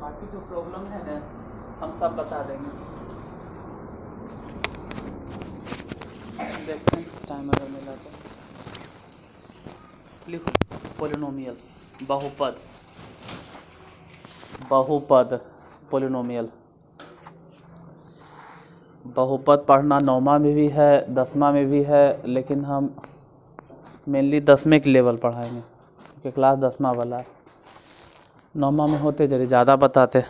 बाकी जो प्रॉब्लम है ना हम सब बता देंगे। देखते हैं टाइम अगर मिला तो। लिखो पोलिनोमियल, बहुपद, बहुपद पोलिनोमियल। बहुपद पढ़ना 9वां में भी है 10वां में भी है, लेकिन हम मेनली 10वें के लेवल पढ़ाएंगे क्योंकि क्लास 10वां वाला है। 9वां में होते जरा ज़्यादा बताते।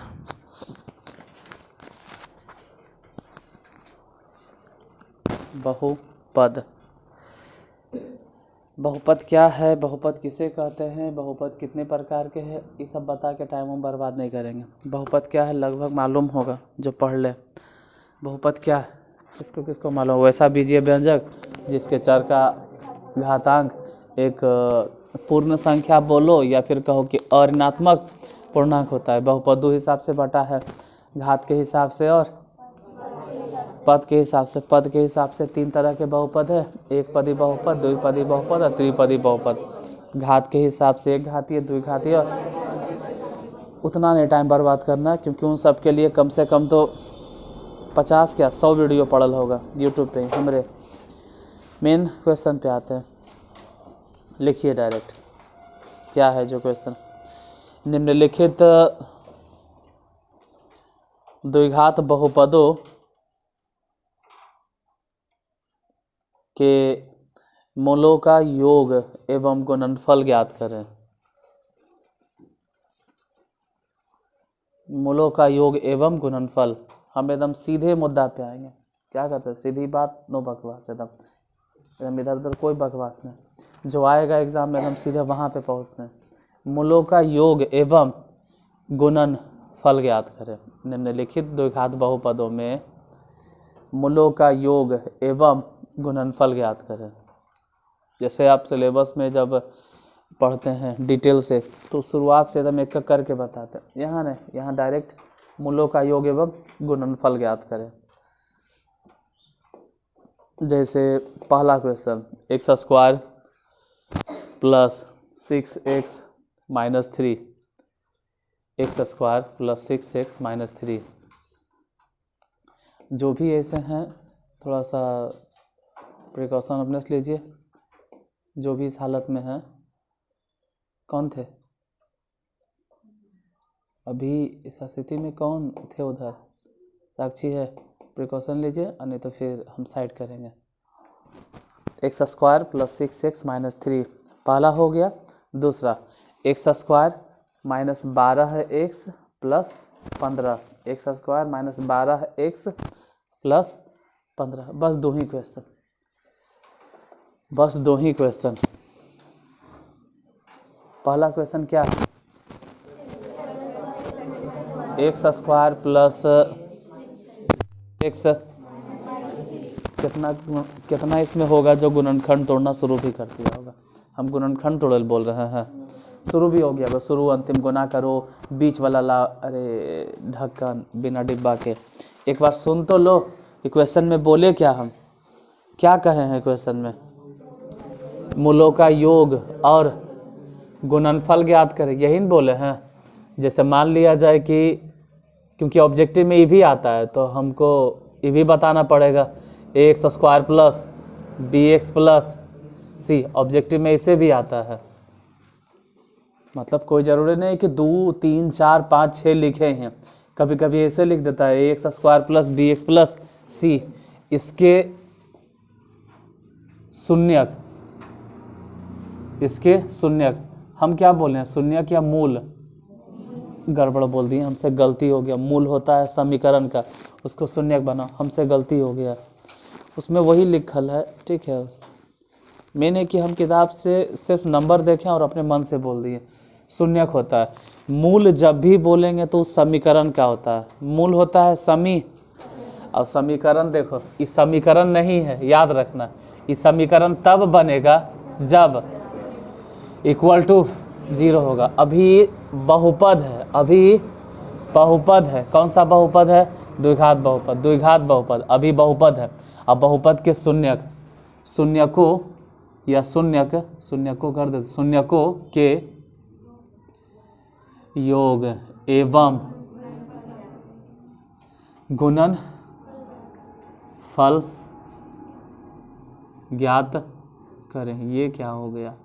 बहुपद, बहुपद क्या है, बहुपद किसे कहते हैं, बहुपद कितने प्रकार के हैं, ये सब बता के टाइम हम बर्बाद नहीं करेंगे। बहुपद क्या है लगभग मालूम होगा जो पढ़ ले। बहुपद क्या है किसको किसको मालूम। वैसा बीजीय व्यंजक जिसके चर का घातांक एक पूर्ण संख्या बोलो या फिर कहो कि अऋणात्मक पूर्णांक होता है। बहुपद दो हिसाब से बटा है, घात के हिसाब से और पद के हिसाब से। पद के हिसाब से 3 तरह के बहुपद है, एक पदी बहुपद, द्विपदी बहुपद और त्रिपदी बहुपद। घात के हिसाब से एक घातीय, द्विघातीय। उतना नहीं टाइम बर्बाद करना क्योंकि उन सब के लिए कम से कम तो 50 क्या 100 वीडियो पड़ल होगा यूट्यूब पे। हमारे मेन क्वेश्चन पे आते हैं। लिखिए डायरेक्ट क्या है जो क्वेश्चन। निम्नलिखित द्विघात बहुपदों के मूलों का योग एवं गुणनफल ज्ञात करें। मूलों का योग एवं गुणनफल। हम एकदम सीधे मुद्दा पे आएंगे। क्या कहते हैं, सीधी बात, नो बकवास। एकदम इधर उधर कोई बकवास नहीं। जो आएगा एग्जाम में एकदम सीधे वहाँ पे पहुँचते हैं। मूलों का योग एवं गुणनफल ज्ञात करें। निम्नलिखित द्विघात बहुपदों में मूलों का योग एवं गुणनफल ज्ञात करें। जैसे आप सिलेबस में जब पढ़ते हैं डिटेल से तो शुरुआत से एकदम एक एक करके बताते हैं। यहाँ नहीं, यहाँ डायरेक्ट मूलों का योग एवं गुणनफल ज्ञात करें। जैसे पहला question, x square plus 6x minus 3, x square plus 6x minus 3। जो भी ऐसे हैं थोड़ा सा प्रिकॉशन अपने से लीजिए। जो भी इस हालत में हैं, कौन थे अभी इस स्थिति में, कौन थे उधर, साक्षी है, प्रिकॉशन लीजिए और नहीं तो फिर हम साइड करेंगे। X square plus 6x minus 3 पहला हो गया। दूसरा एक्स स्क्वायर माइनस 12 है x plus 15, x square minus 12 है एक्स प्लस 15। बस दो ही क्वेश्चन, बस दो ही क्वेश्चन। पहला क्वेश्चन क्या है, एक्स स्क्वायर प्लस एक्स कितना इसमें होगा जो गुणनखंड तोड़ना शुरू भी कर दिया होगा। हम गुणनखंड तोड़ल बोल रहे हैं, शुरू भी हो गया होगा। शुरू अंतिम गुना करो, बीच वाला ला, अरे ढक्कन बिना डिब्बा के। एक बार सुन तो लो कि क्वेश्चन में बोले क्या, हम क्या कहे हैं क्वेश्चन में। मूलों का योग और गुणनफल ज्ञात करें, यही न बोले हैं। जैसे मान लिया जाए कि क्योंकि ऑब्जेक्टिव में ये भी आता है तो हमको ये भी बताना पड़ेगा, x square plus b x plus c. Objective में इसे भी आता है। मतलब कोई ज़रूरी नहीं कि 2 3 4 5 6 लिखे हैं। कभी कभी ऐसे लिख देता है x square plus b x plus c. इसके शून्यक, इसके शून्यक हम क्या बोले हैं, शून्यक या मूल। गड़बड़ बोल दिए, हमसे गलती हो गया। मूल होता है समीकरण का, उसको शून्यक बनाओ, हमसे गलती हो गया। उसमें वही लिखल है, ठीक है। मेन है कि हम किताब से सिर्फ नंबर देखें और अपने मन से बोल दिए। शून्यक होता है। मूल जब भी बोलेंगे तो उस समीकरण का होता है। मूल होता है समी, और समीकरण देखो ये समीकरण नहीं है, याद रखना। ये समीकरण तब बनेगा जब इक्वल टू 0 होगा। अभी बहुपद है, अभी बहुपद है। कौन सा बहुपद है, द्विघात बहुपद। द्विघात बहुपद अभी बहुपद है। अब बहुपद के शून्यक, शून्यकों या शून्यकों कर देते, शून्यकों के योग एवं गुणन फल ज्ञात करें। ये क्या हो गया यार?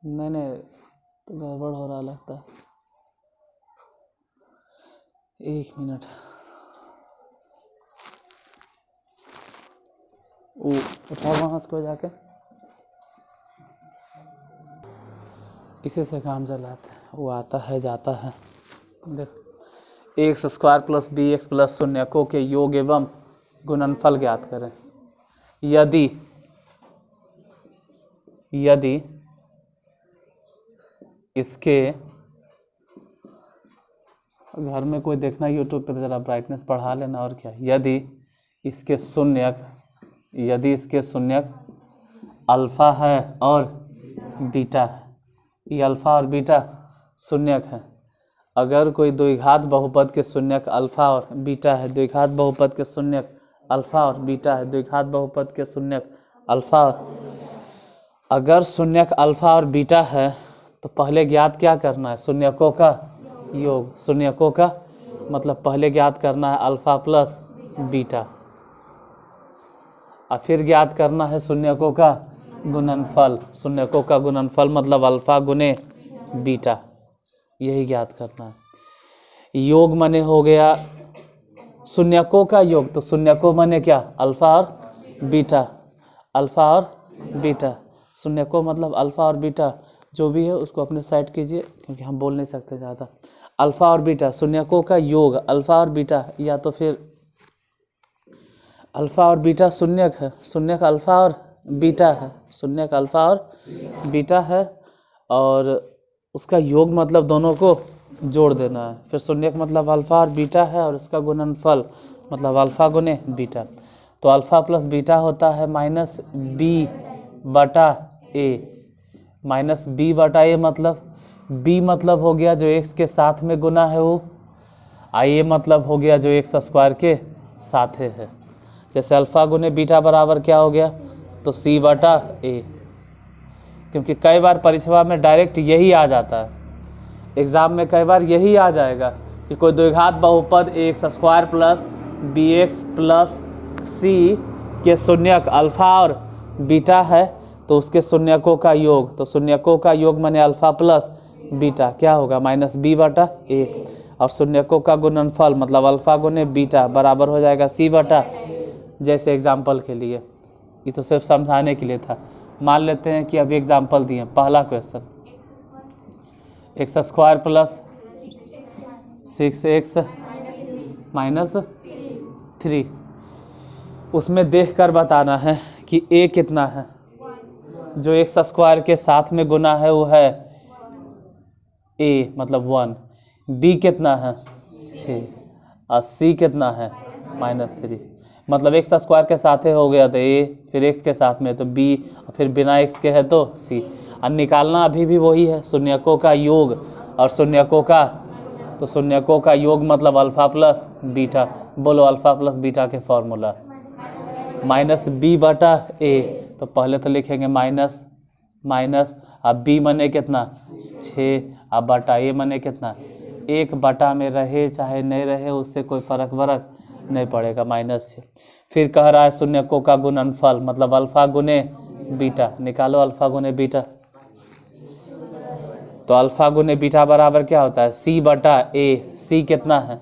नहीं तो गड़बड़ हो रहा लगता है। 1 मिनट। उठाओ वहाँ को जाके, इसी से काम चलाते हैं। वो आता है जाता है। देख, x square plus b x plus शून्यकों के योग एवं गुणनफल ज्ञात करें। यदि इसके, घर में कोई देखना यूट्यूब पे, ज़रा ब्राइटनेस बढ़ा लेना। और क्या, यदि इसके शून्यक अल्फ़ा है और बीटा है। ये अल्फ़ा और बीटा शून्यक है। अगर कोई द्विघात बहुपद के शून्यक अल्फ़ा और बीटा है, द्विघात बहुपद के शून्यक अल्फ़ा और बीटा है, द्विघात बहुपद के शून्यक अल्फ़ा और, अगर शून्यक अल्फ़ा और बीटा है तो पहले ज्ञात क्या करना है? शून्यकों का योग। शून्यकों का मतलब पहले ज्ञात करना है अल्फ़ा प्लस बीटा, और फिर ज्ञात करना है शून्यकों का गुणनफल। शून्यकों का गुणनफल मतलब अल्फ़ा गुने बीटा, यही ज्ञात करना है। योग माने हो गया शून्यकों का योग, तो शून्यकों माने क्या? अल्फ़ा और बीटा। अल्फ़ा और बीटा, शून्यकों मतलब अल्फ़ा और बीटा। जो भी है उसको अपने साइड कीजिए, क्योंकि हम बोल नहीं सकते ज़्यादा। अल्फ़ा और बीटा, शून्यकों का योग अल्फ़ा और बीटा, या तो फिर अल्फ़ा और बीटा शून्यक है, शून्यक अल्फ़ा और बीटा है, शून्यक अल्फ़ा और बीटा है, और उसका योग मतलब दोनों को जोड़ देना है। फिर शून्यक मतलब अल्फ़ा और बीटा है, और इसका गुणनफल मतलब अल्फ़ा गुने बीटा। तो अल्फ़ा प्लस बीटा होता है माइनस बी बटा ए। माइनस बी बटा ए मतलब, बी मतलब हो गया जो एक्स के साथ में गुना है वो, ए मतलब हो गया जो एक्स स्क्वायर के साथ है। जैसे अल्फ़ा गुने बीटा बराबर क्या हो गया? तो सी बटा ए। क्योंकि कई बार परीक्षा में डायरेक्ट यही आ जाता है, एग्ज़ाम में कई बार यही आ जाएगा कि कोई द्विघात बहुपद x square plus b x plus c के शून्यक अल्फ़ा और बीटा है, तो उसके शून्यकों का योग। तो शून्यकों का योग माने अल्फ़ा प्लस बीटा क्या होगा? माइनस बी बटा ए। और शून्यकों का गुणनफल मतलब अल्फ़ा गुने बीटा बराबर हो जाएगा सी बटा। जैसे एग्जाम्पल के लिए, ये तो सिर्फ समझाने के लिए था। मान लेते हैं कि अभी एग्जाम्पल दिए। पहला question, x square plus 6x minus 3, उसमें देखकर बताना है कि a कितना है। जो एक्स स्क्वायर के साथ में गुना है वो है a मतलब 1, b कितना है 6, और c कितना है -3। मतलब एक्स स्क्वायर के साथ हो गया तो a, फिर x के साथ में तो b, और फिर बिना x के है तो c। और निकालना अभी भी वही है, शून्यकों का योग और शून्यकों का, तो शून्यकों का योग मतलब अल्फ़ा प्लस बीटा। बोलो अल्फ़ा प्लस बीटा के फॉर्मूला माइनस बी बटा ए। तो पहले तो लिखेंगे माइनस माइनस, अब बी मने कितना 6, अब बटा ए मने कितना 1 बटा में रहे चाहे नहीं रहे उससे कोई फर्क नहीं पड़ेगा, -6। फिर कह रहा है शून्यकों का गुणनफल मतलब अल्फ़ा गुने बीटा। निकालो अल्फ़ा गुने बीटा। तो अल्फ़ा गुने बीटा बराबर क्या होता है? सी बटा ए। सी कितना है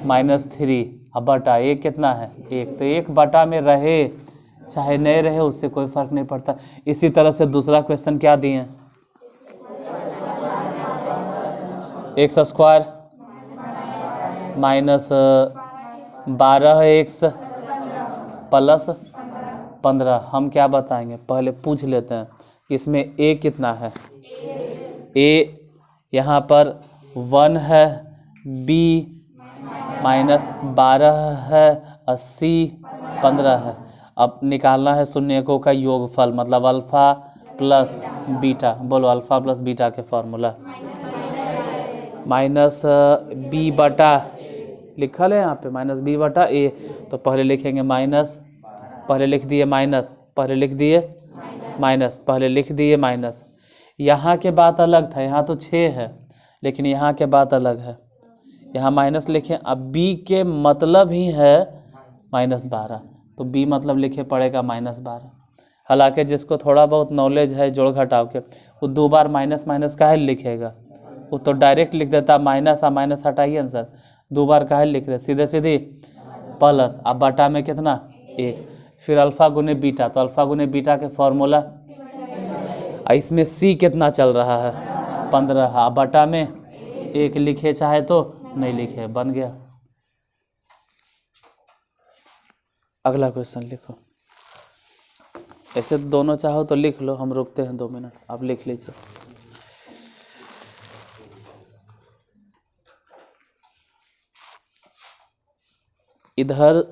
-3, अब बटा ए कितना है 1। तो 1 बटा में रहे चाहे नहीं रहे उससे कोई फर्क नहीं पड़ता। इसी तरह से दूसरा क्वेश्चन क्या दिए हैं? X square minus 12x plus 15। हम क्या बताएंगे? पहले पूछ लेते हैं कि इसमें a कितना है। a यहाँ पर 1 है, b -12 है, और c 15 है। अब निकालना है शून्यकों का योगफल मतलब अल्फ़ा प्लस बीटा। बोलो अल्फ़ा प्लस बीटा के फॉर्मूला माइनस बी बटा, लिखा है यहाँ पे -b बटा a। तो पहले लिखेंगे माइनस, पहले लिख दिए माइनस, पहले लिख दिए माइनस, पहले लिख दिए माइनस। यहाँ के बात अलग था, यहाँ तो 6 है, लेकिन यहाँ के बात अलग है। यहाँ माइनस लिखे, अब b के मतलब ही है -12, तो b मतलब लिखे पड़ेगा -12। हालांकि जिसको थोड़ा बहुत नॉलेज है जोड़ घटाव के, वो 2 बार माइनस माइनस काहे लिखेगा, वो तो डायरेक्ट लिख देता माइनस, माइनस हटाइए आंसर, 2 बार काहे लिख रहे, सीधे सीधे प्लस, अब बटा में कितना 1, फिर अल्फा गुने बीटा, तो अल्फा गुने बीटा के फॉर्मूला, इसमें c कितना चल रहा है 15, अब बटा में 1 लिखे चाहे तो नहीं लिखे, बन गया। अगला क्वेश्चन लिखो, ऐसे दोनों चाहो तो लिख लो, हम रुकते हैं 2 मिनट, आप लिख लीजिए। इधर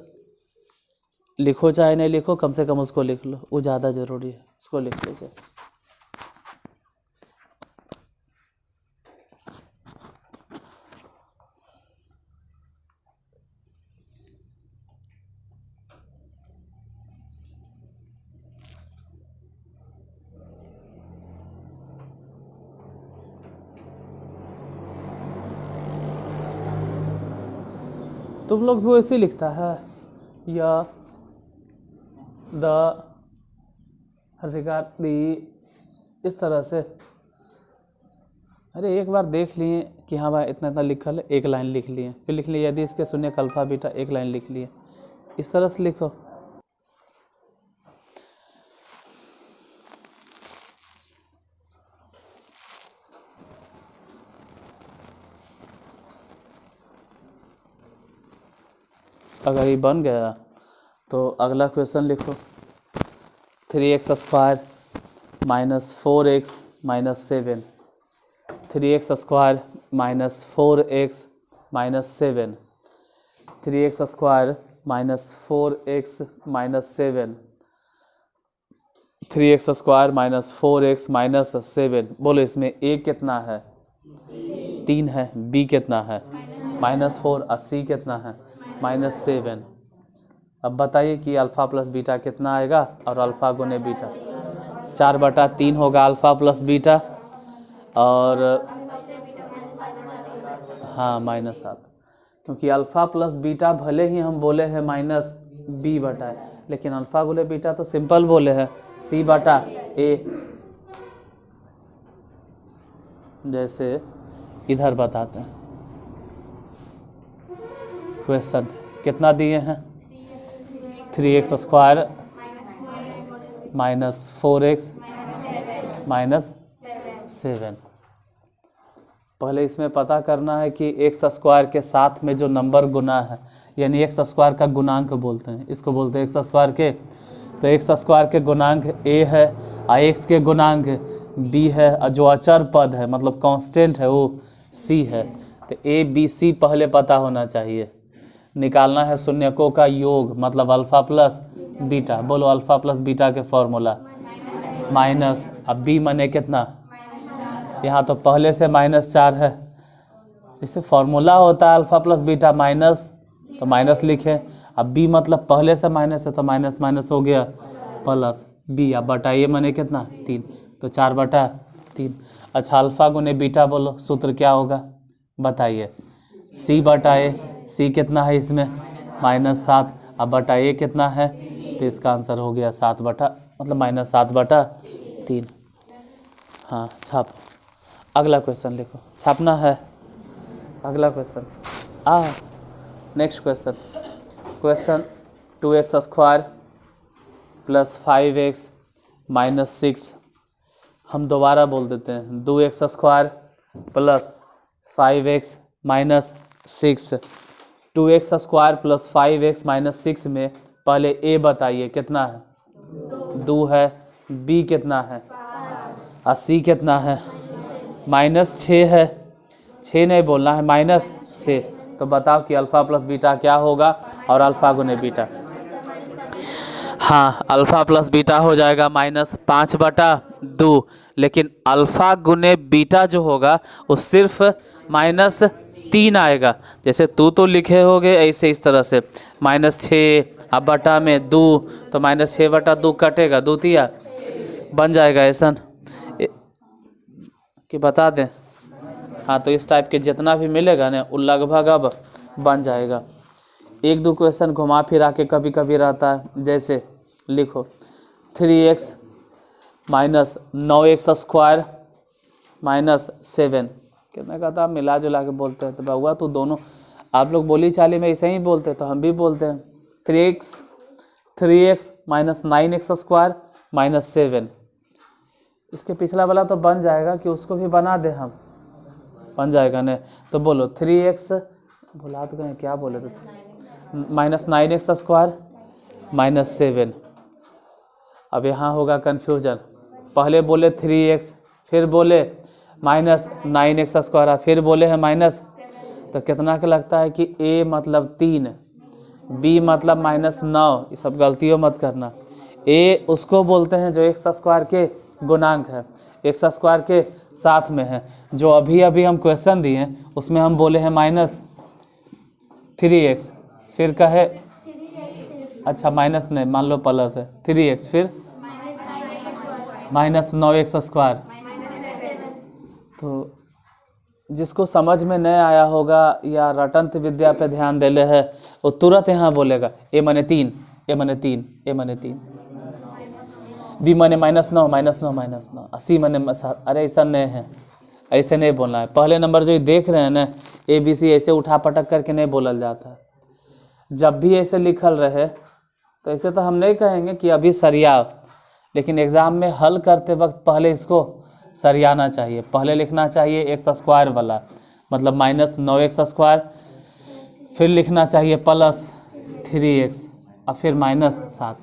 लिखो चाहे नहीं लिखो, कम से कम उसको लिख लो, वो ज़्यादा ज़रूरी है, उसको लिख लीजिए। तुम लोग भी वैसे ही लिखता है, या द हर्षिका दी, इस तरह से। अरे एक बार देख लिए कि हाँ भाई इतना इतना लिखल है, एक लाइन लिख लिए, फिर लिख लिए यदि इसके शून्य का अल्फा बीटा, एक लाइन लिख लिए, इस तरह से लिखो। अगर ये बन गया तो अगला क्वेश्चन लिखो, 3x square minus 4x minus 7, 3x square minus 4x minus 7, 3x square minus 4x minus 7, 3x square minus 4x minus 7। बोलो इसमें a कितना है 3 है, b कितना है -4, और c कितना है -7। अब बताइए कि अल्फ़ा प्लस बीटा कितना आएगा, और अल्फ़ा गुने बीटा 4/3 होगा अल्फ़ा प्लस बीटा, और हाँ -7, क्योंकि अल्फ़ा प्लस बीटा भले ही हम बोले हैं -b/a, लेकिन अल्फ़ा गुने बीटा तो सिंपल बोले हैं c/a। जैसे इधर बताते हैं, क्वेश्चन कितना दिए हैं, 3x square minus 4x minus 7। पहले इसमें पता करना है कि x स्क्वायर के साथ में जो नंबर गुना है, यानी x स्क्वायर का गुणांक बोलते हैं, इसको बोलते हैं x स्क्वायर के। तो x स्क्वायर के गुणांक a है, और x के गुणांक b है, और जो अचर पद है मतलब कांस्टेंट है वो c है। तो a b c पहले पता होना चाहिए। निकालना है शून्यकों का योग, मतलब अल्फ़ा प्लस बीटा। बोलो अल्फ़ा प्लस बीटा के फॉर्मूला माइनस, अब b मने कितना, यहाँ तो पहले से -4 है, इससे फॉर्मूला होता है अल्फ़ा प्लस बीटा माइनस, तो माइनस लिखे। अब b मतलब पहले से माइनस है, तो माइनस माइनस हो गया प्लस b, अब बटाइए मने कितना 3, तो 4/3। अच्छा अल्फ़ा गुने बीटा बोलो, सूत्र क्या होगा बताइए, c/a, c कितना है इसमें -7, अब बटाइए कितना है, तो इसका आंसर हो गया 7 मतलब -7/3। हाँ छाप, अगला क्वेश्चन लिखो, छापना है अगला question. Next question, question 2x square plus 5x minus 6। हम दोबारा बोल देते हैं, 2x square plus 5x minus 6। 2x square plus 5x minus 6 में पहले a बताइए कितना है 2 है, b कितना है और c कितना है -6 है, 6 नहीं बोलना है -6। तो बताओ कि अल्फ़ा प्लस बीटा क्या होगा, और अल्फ़ा गुने बीटा। हाँ अल्फ़ा प्लस बीटा हो जाएगा -5/2, लेकिन अल्फ़ा गुने बीटा जो होगा वो सिर्फ -3 आएगा। जैसे तू तो लिखे होगे ऐसे इस तरह से -6, अब बटा में 2, तो -6/2 कटेगा, 2 तिया बन जाएगा ऐसा। कि बता दें? हाँ, तो इस टाइप के जितना भी मिलेगा ना वो लगभग अब बन जाएगा। एक दो क्वेश्चन घुमा फिरा के कभी कभी रहता है, जैसे लिखो 3x माइनस 9x² माइनस 7 कितना का था, मिला जुला के बोलते हैं। तो बहुआ तो दोनों आप लोग बोली चाली में ऐसे ही बोलते हैं, तो हम भी बोलते हैं 3x माइनस 9x² माइनस 7। इसके पिछला वाला तो बन जाएगा कि उसको भी बना दे हम, बन जाएगा ना। तो बोलो 3x, भुला तो कहीं क्या बोले थे, माइनस 9x² माइनस 7। अब यहाँ होगा कन्फ्यूजन, पहले बोले 3x, फिर बोले माइनस 9x², फिर बोले हैं माइनस, तो कितना का लगता है कि a मतलब 3, b मतलब -9, ये सब गलतियों मत करना। a उसको बोलते हैं जो x² के गुणांक है, x² के साथ में है। जो अभी अभी हम क्वेश्चन दिए हैं उसमें हम बोले हैं -3x, फिर कहे अच्छा माइनस नहीं, मान लो प्लस है 3x, फिर -9x²। तो जिसको समझ में नहीं आया होगा या रटंत विद्या पे ध्यान देले है वो तुरंत यहाँ बोलेगा a माने 3, a माने 3, a माने 3, b माने -9, -9, c माने, अरे ऐसा नहीं है, ऐसे नहीं बोलना है। पहले नंबर जो देख रहे हैं ना ABC, ऐसे उठा पटक करके नहीं बोलल जाता। जब भी ऐसे लिखल रहे तो ऐसे तो हम नहीं कहेंगे कि अभी सरियाओ, लेकिन एग्ज़ाम में हल करते वक्त पहले इसको सरियाना चाहिए। पहले लिखना चाहिए x² वाला, मतलब -9x², फिर लिखना चाहिए +3x और फिर -7।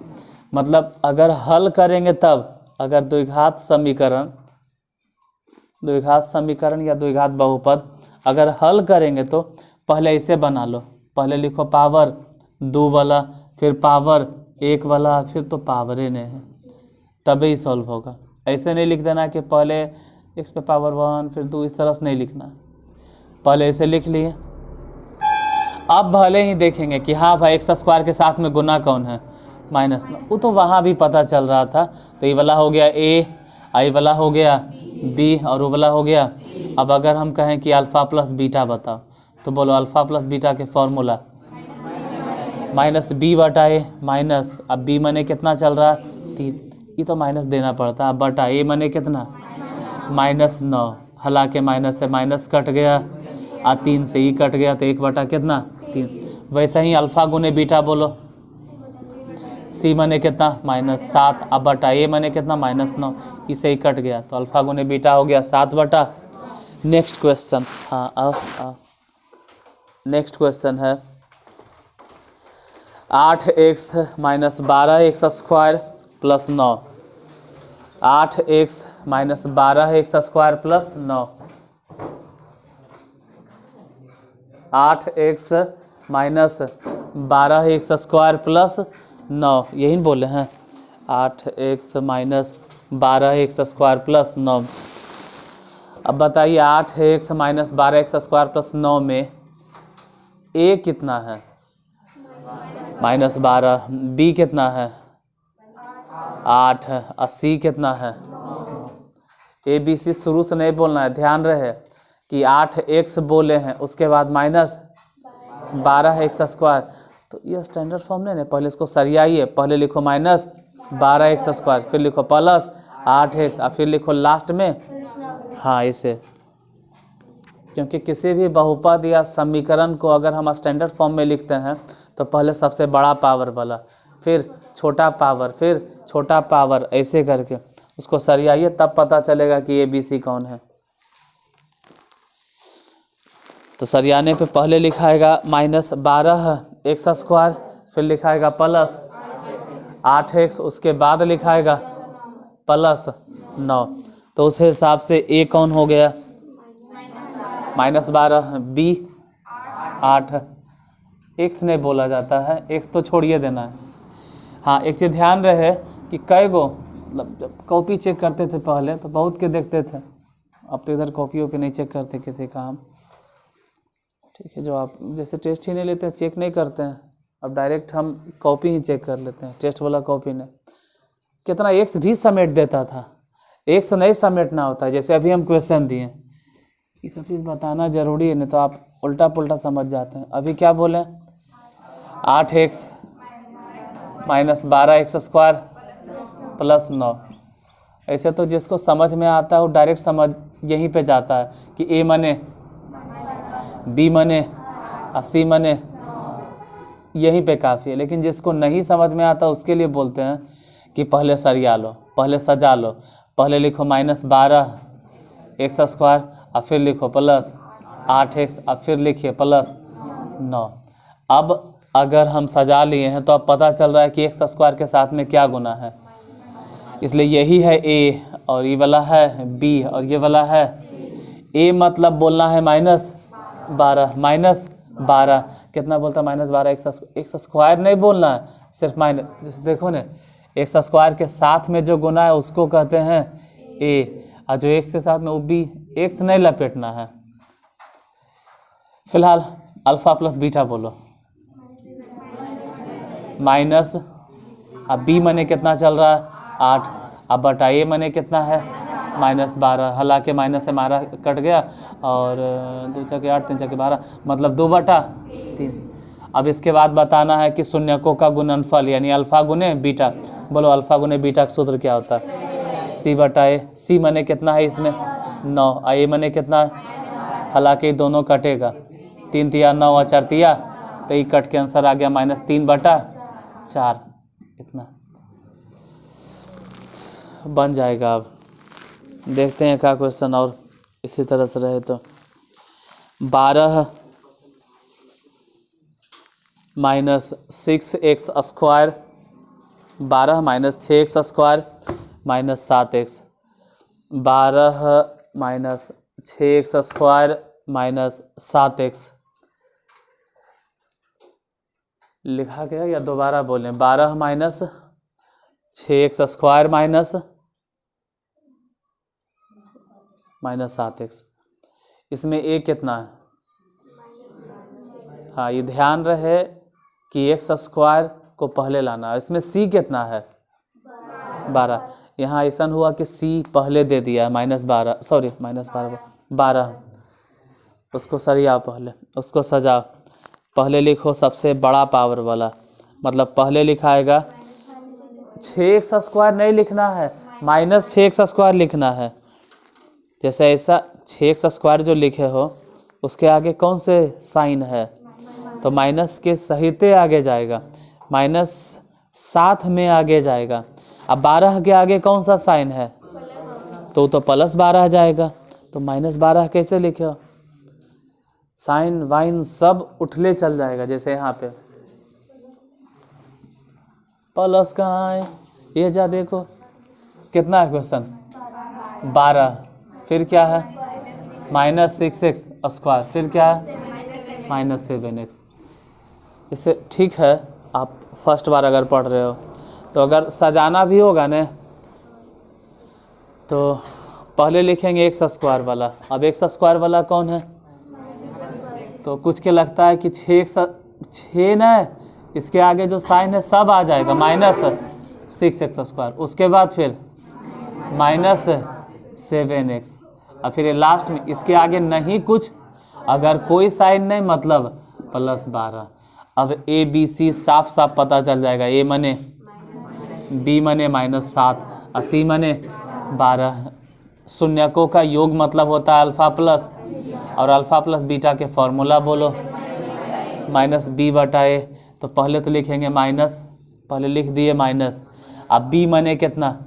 मतलब अगर हल करेंगे तब, अगर द्विघात समीकरण या द्विघात बहुपद अगर हल करेंगे तो पहले इसे बना लो, पहले लिखो पावर 2 वाला, फिर पावर 1 वाला, फिर तो पावरे नहीं है, तभी सॉल्व होगा। ऐसे नहीं लिख देना कि पहले x पे पावर 1 फिर 2, इस तरह से नहीं लिखना, पहले इसे लिख लिए। अब भले ही देखेंगे कि हाँ भाई x² के साथ में गुना कौन है, -9, वो तो वहाँ भी पता चल रहा था। तो ये वाला हो गया a, आई वाला हो गया b और वो वाला हो गया। अब अगर हम कहें कि अल्फ़ा प्लस बीटा बताओ, तो बोलो अल्फ़ा प्लस बीटा के फॉर्मूला -b/a माइनस, अब b माने कितना चल रहा है 3, ये तो माइनस देना पड़ता है, बटा a माने कितना -9, हालांकि माइनस से माइनस कट गया और 3 से ही कट गया, तो 1 बटा कितना 3। वैसे ही अल्फ़ा गुने बीटा बोलो, c माने कितना -7, अब बटा a माने कितना -9, इसे ही कट गया, तो अल्फ़ा गुने बीटा हो गया 7 बटा। नेक्स्ट क्वेश्चन, हाँ आओ नेक्स्ट क्वेश्चन है 8x minus 12x² plus 9, 8x minus 12x² plus 9, 8x minus 12x² plus 9, यही बोले हैं 8x माइनस 12x² प्लस 9। अब बताइए 8x माइनस 12x² प्लस 9 में a कितना है -12, b कितना है 8 है और c कितना है। ABC शुरू से नहीं बोलना है, ध्यान रहे कि 8x बोले हैं उसके बाद -12x², तो ये स्टैंडर्ड फॉर्म नहीं है। पहले इसको सरियाइए, पहले लिखो -12x², फिर लिखो प्लस 8x और फिर लिखो लास्ट में हाँ इसे, क्योंकि किसी भी बहुपद या समीकरण को अगर हम स्टैंडर्ड फॉर्म में लिखते हैं तो पहले सबसे बड़ा पावर वाला, फिर छोटा पावर, फिर छोटा पावर, ऐसे करके उसको सरियाइए, तब पता चलेगा कि ABC कौन है। तो सरियाने पे पहले लिखाएगा -12x², फिर लिखाएगा प्लस 8x, उसके बाद लिखाएगा प्लस 9, तो उस हिसाब से a कौन हो गया -12, b 8, x नहीं बोला जाता है, x तो छोड़िए देना है। हाँ एक चीज़ ध्यान रहे कि कई गो, मतलब जब कॉपी चेक करते थे पहले तो बहुत के देखते थे, अब तो इधर कॉपी वॉपी नहीं चेक करते किसी का हम, ठीक है। जो आप जैसे टेस्ट ही नहीं लेते हैं, चेक नहीं करते हैं, अब डायरेक्ट हम कॉपी ही चेक कर लेते हैं, टेस्ट वाला कॉपी नहीं। कितना x भी समेट देता था, एक से नहीं समेटना होता है। जैसे अभी हम क्वेश्चन दिए, ये सब चीज़ बताना जरूरी है, नहीं तो आप उल्टा पुल्टा समझ जाते हैं। अभी क्या बोले, 8x माइनस 12x² प्लस 9। ऐसे तो जिसको समझ में आता है वो डायरेक्ट समझ यहीं पे जाता है कि a मने b मने और c मने, यहीं पे काफ़ी है। लेकिन जिसको नहीं समझ में आता उसके लिए बोलते हैं कि पहले सरिया लो, पहले सजा लो, पहले लिखो -12x² और फिर लिखो प्लस 8x और फिर लिखिए प्लस 9। अब अगर हम सजा लिए हैं तो अब पता चल रहा है कि x² के साथ में क्या गुना है, इसलिए यही है a और ये वाला है b और ये वाला है a। मतलब बोलना है -12 कितना बोलता है -12 x² नहीं बोलना है, सिर्फ माइनस। जैसे देखो ना, x² के साथ में जो गुना है उसको कहते हैं a, और जो x के साथ में वो b, x नहीं लपेटना है। फिलहाल अल्फा प्लस बीटा बोलो, माइनस, अब b मने कितना चल रहा है 8, अब बटा a मने कितना है -12। हालांकि माइनस से मारा कट गया और 2 चौके 8 3 चौके 12, मतलब 2/3। अब इसके बाद बताना है कि शून्यकों का गुणनफल यानी अल्फा गुने बीटा। बोलो अल्फा गुने बीटा का सूत्र क्या होता है, c/a। c मने कितना है इसमें 9, a मने कितना है, हालांकि दोनों कटेगा, 3 तिया 9 और 4 तिया, तो ये कट के आंसर आ गया -3/4। इतना बन जाएगा। अब देखते हैं क्या क्वेश्चन और इसी तरह से रहे तो 12 minus 6x² 12 minus 6x² minus 7x, 12 minus 6x² minus 7x लिखा गया या दोबारा बोलें, 12 माइनस 6x² माइनस 7x। इसमें a कितना है, हाँ ये ध्यान रहे कि x² को पहले लाना है। इसमें c कितना है 12, यहाँ ऐसा हुआ कि c पहले दे दिया है -12, सॉरी -12 उसको सरिया, पहले उसको सजा। पहले लिखो सबसे बड़ा पावर वाला, मतलब पहले लिखाएगा 6x² नहीं लिखना है, -6x² लिखना है। जैसे ऐसा 6x² जो लिखे हो उसके आगे कौन से साइन है, तो माइनस के सहिते आगे जाएगा, -7 में आगे जाएगा। अब 12 के आगे कौन सा साइन है, तो +12 जाएगा। तो -12 कैसे लिखे, साइन वाइन सब उठले चल जाएगा। जैसे यहाँ पे प्लस कहाँ है, ये जा देखो कितना है क्वेश्चन 12, फिर क्या है -6x², फिर क्या है -7x। इससे ठीक है आप फर्स्ट बार अगर पढ़ रहे हो तो अगर सजाना भी होगा ना तो पहले लिखेंगे x² वाला। अब x² वाला कौन है, तो कुछ के लगता है कि 6 ना, इसके आगे जो साइन है सब आ जाएगा -6x², उसके बाद फिर -7x, और फिर लास्ट में इसके आगे नहीं कुछ, अगर कोई साइन नहीं मतलब +12। अब a b c साफ साफ पता चल जाएगा, a मने b मने -7 और c मने 12। शून्यकों का योग मतलब होता है अल्फा प्लस, और अल्फा प्लस बीटा के फॉर्मूला बोलो -b/a। तो पहले तो लिखेंगे माइनस, पहले लिख दिए माइनस, अब b मने कितना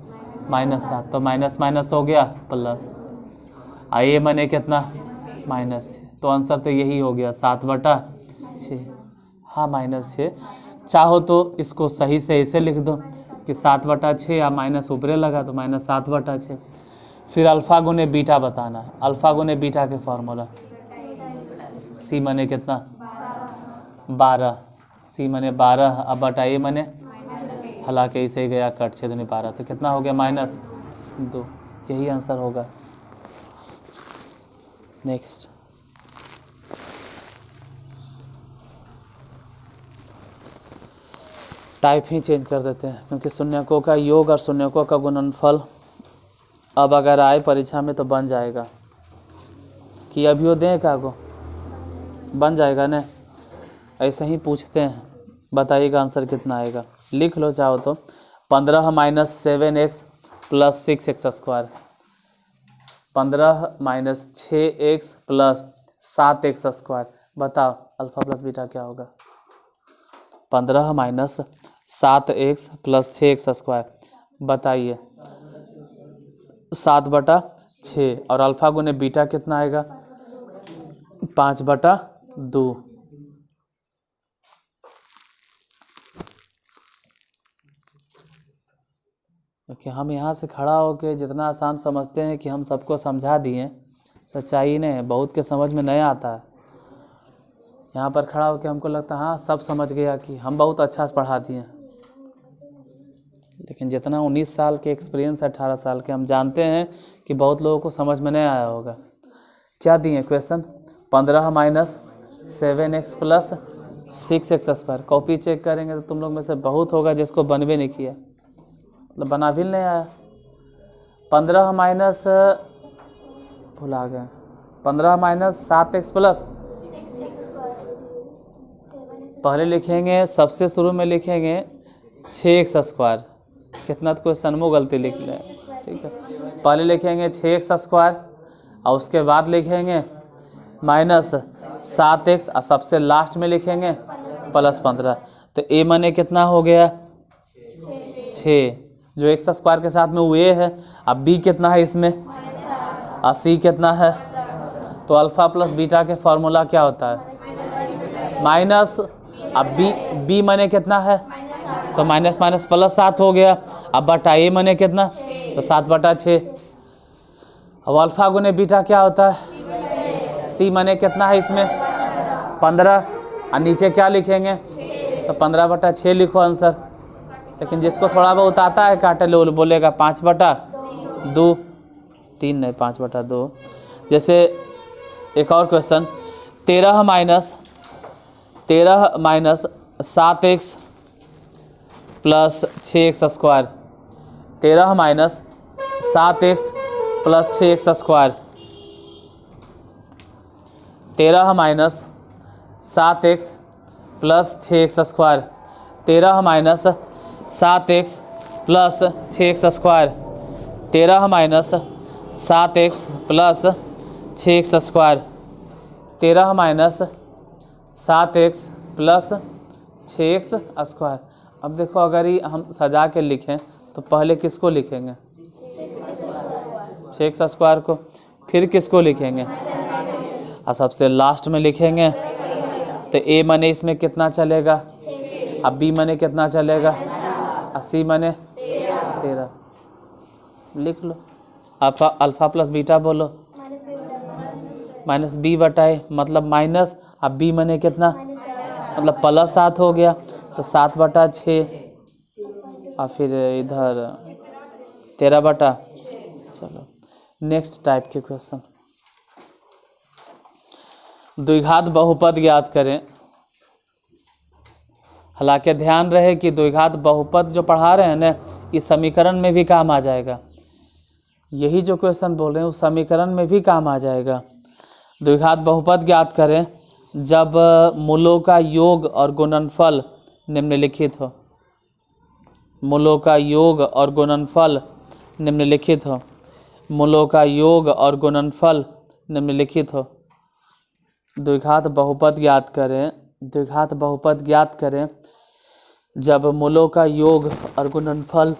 -7, तो माइनस माइनस हो गया प्लस, a मने कितना -6, तो आंसर तो यही हो गया 7/6। हाँ -6। चाहो तो इसको सही से ऐसे लिख दो कि 7/6 या माइनस ऊपरे लगा तो -7/6। फिर अल्फा गुने बीटा बताना है। अल्फा गुने बीटा के फॉर्मूला c मने कितना 12, c मने 12, अब बटा a मने, हालांकि इसे गया कट 6 दूनी 12, तो कितना हो गया -2। यही आंसर होगा। नेक्स्ट टाइप ही चेंज कर देते हैं क्योंकि शून्यकों का योग और शून्यकों का गुणनफल अब अगर आए परीक्षा में तो बन जाएगा कि अभियो दें का को बन जाएगा ना। ऐसे ही पूछते हैं, बताइएगा आंसर कितना आएगा। लिख लो चाहो तो 15 minus 7x plus 6x square, 15 minus 6x plus 7x square. बताओ अल्फा प्लस बीटा क्या होगा। 15 minus 7x plus 6x square, बताइए 7/6 और अल्फा गुने बीटा कितना आएगा 5/2। क्योंकि हम यहाँ से खड़ा होकर जितना आसान समझते हैं कि हम सबको समझा दिए, सच्चाई नहीं, बहुत के समझ में नहीं आता है। यहाँ पर खड़ा होकर हमको लगता है हाँ सब समझ गया कि हम बहुत अच्छा से पढ़ा दिए, लेकिन जितना 19 साल के एक्सपीरियंस है 18 साल के, हम जानते हैं कि बहुत लोगों को समझ में नहीं आया होगा। क्या दिए question 15 minus 7x plus 6x square. Copy check करेंगे तो तुम लोग में से बहुत होगा जिसको बनवे नहीं किया, मतलब बना भी नहीं आया। 15 माइनस भुला गए 15 माइनस 7x प्लस, पहले लिखेंगे सबसे शुरू में लिखेंगे 6x स्क्वायर। कितना तो क्वेश्चन में गलती लिख ले, ठीक है। पहले लिखेंगे 6x स्क्वायर और उसके बाद लिखेंगे माइनस 7x और सबसे लास्ट में लिखेंगे प्लस 15। तो a माने कितना हो गया 6, जो x स्क्वायर के साथ में वो a है। अब b कितना है इसमें और c कितना है, तो अल्फा प्लस बीटा के फॉर्मूला क्या होता है माइनस। अब b माने कितना है तो माइनस माइनस प्लस 7 हो गया। अब बटा a माने कितना तो 7/6। अब अल्फा गुने बीटा क्या होता है, c माने कितना है इसमें 15 और नीचे क्या लिखेंगे तो 15/6 लिखो आंसर। लेकिन जिसको थोड़ा बहुत आता है काटे लो बोलेगा 5/2, 3 नहीं 5/2। जैसे एक और question 13 minus 7x plus 6x square, 13 minus 7x plus 6x square, 13 minus 7x plus 6x square, 13 minus 7x plus 6x square, 13 minus 7x plus 6x square, 13 minus 7x plus 6x square. अब देखो अगर ये हम सजा के लिखें तो पहले किसको लिखेंगे 6x स्क्वायर को, फिर किसको लिखेंगे और सबसे लास्ट में लिखेंगे। तो a माने इसमें कितना चलेगा, अब b माने कितना चलेगा और c माने 13। लिख लो अल्फा प्लस बीटा बोलो माइनस b बटाए मतलब माइनस, अब b माने कितना मतलब प्लस 7 हो गया तो 7/6 और फिर इधर 13 चलो नेक्स्ट टाइप के क्वेश्चन। द्विघात बहुपद ज्ञात करें। हालांकि ध्यान रहे कि द्विघात बहुपद जो पढ़ा रहे हैं ना इस समीकरण में भी काम आ जाएगा, यही जो क्वेश्चन बोल रहे हैं उस समीकरण में भी काम आ जाएगा। द्विघात बहुपद ज्ञात करें जब मूलों का योग और गुणनफल निम्नलिखित हो, मूलों का योग और गुणनफल निम्नलिखित हो, मूलों का योग और गुणनफल निम्नलिखित हो। द्विघात बहुपद ज्ञात करें, द्विघात बहुपद ज्ञात करें जब मूलों का योग और गुणनफल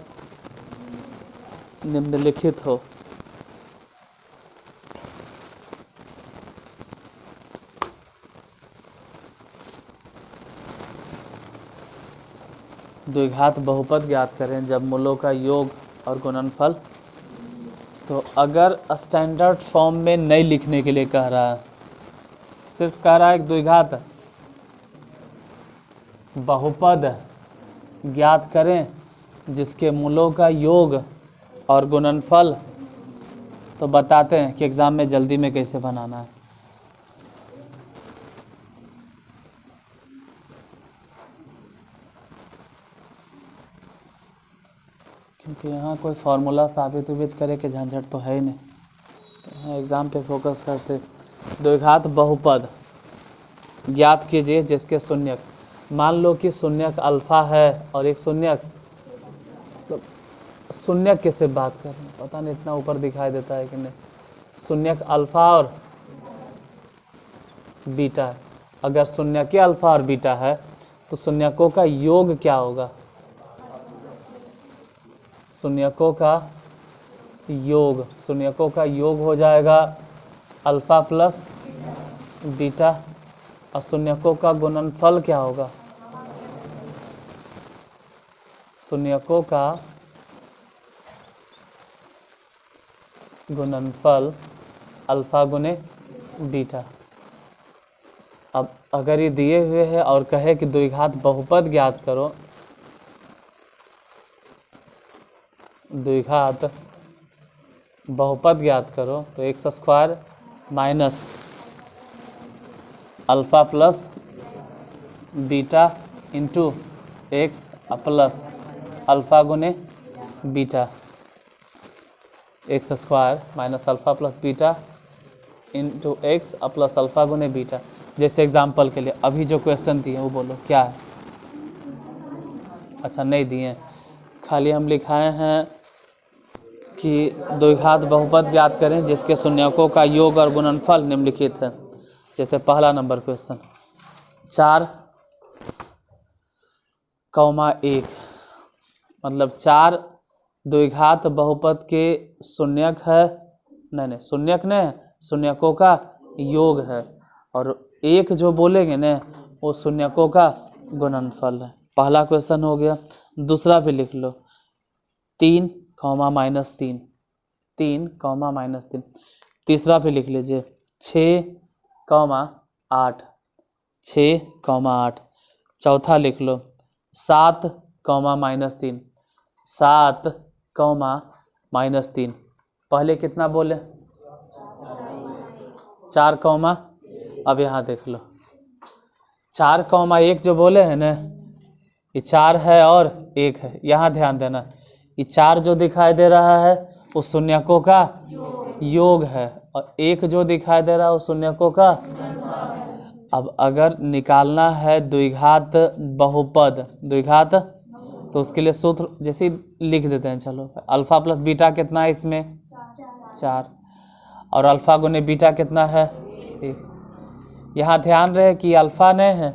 निम्नलिखित हो। द्विघात बहुपद ज्ञात करें जब मूलों का योग और गुणनफल, तो अगर स्टैंडर्ड फॉर्म में नहीं लिखने के लिए कह रहा है, सिर्फ कह रहा है द्विघात बहुपद ज्ञात करें जिसके मूलों का योग और गुणनफल, तो बताते हैं कि एग्ज़ाम में जल्दी में कैसे बनाना है। क्योंकि यहाँ कोई फार्मूला साबित उबित करे कि झंझट तो है ही नहीं, तो यहाँ एग्ज़ाम पे फोकस करते। द्विघात बहुपद ज्ञात कीजिए जिसके शून्यक, मान लो कि शून्यक अल्फा है और एक शून्यक, तो शून्यक किससे बात कर रहे हैं पता नहीं, इतना ऊपर दिखाई देता है कि नहीं। शून्यक अल्फा और बीटा है। अगर शून्यक अल्फा और बीटा है तो शून्यकों का योग क्या होगा? शून्यकों का योग हो जाएगा अल्फा प्लस बीटा, और शून्यकों का गुणनफल क्या होगा? शून्यकों का गुणनफल अल्फा गुने बीटा। अब अगर ये दिए हुए हैं और कहे कि द्विघात बहुपद ज्ञात करो, द्विघात बहुपद ज्ञात करो, तो x square minus alpha plus beta into x plus alpha गुने beta, x square minus alpha plus beta into x plus alpha गुने बीटा। जैसे एग्जाम्पल के लिए अभी जो क्वेश्चन दिए वो बोलो क्या है? अच्छा नहीं दिए, खाली हम लिखाए हैं कि द्विघात बहुपद ज्ञात करें जिसके शून्यकों का योग और गुणनफल निम्नलिखित है। जैसे पहला नंबर क्वेश्चन 4,1 मतलब 4 द्विघात बहुपद के शून्यक है, नहीं शून्यक नहीं, शून्यकों का योग है, और एक जो बोलेंगे ना वो शून्यकों का गुणनफल है। पहला क्वेश्चन हो गया। दूसरा भी लिख लो 3, -3, 3, -3। तीसरा भी लिख लीजिए 6, 8, 6, 8। चौथा लिख लो 7, -3, 7, -3। पहले कितना बोले? 4, अब यहाँ देख लो 4, 1 जो बोले हैं ना, ये 4 है और 1 है। यहाँ ध्यान देना, ये 4 जो दिखाई दे रहा है वो शून्यकों का योग है, और 1 जो दिखाई दे रहा है वो शून्यकों का। अब अगर निकालना है द्विघात बहुपद, द्विघात, तो उसके लिए सूत्र जैसे लिख देते हैं। चलो अल्फा प्लस बीटा कितना है इसमें? 4, और अल्फा गुने बीटा कितना है? 1। यहाँ ध्यान रहे कि अल्फा नहीं है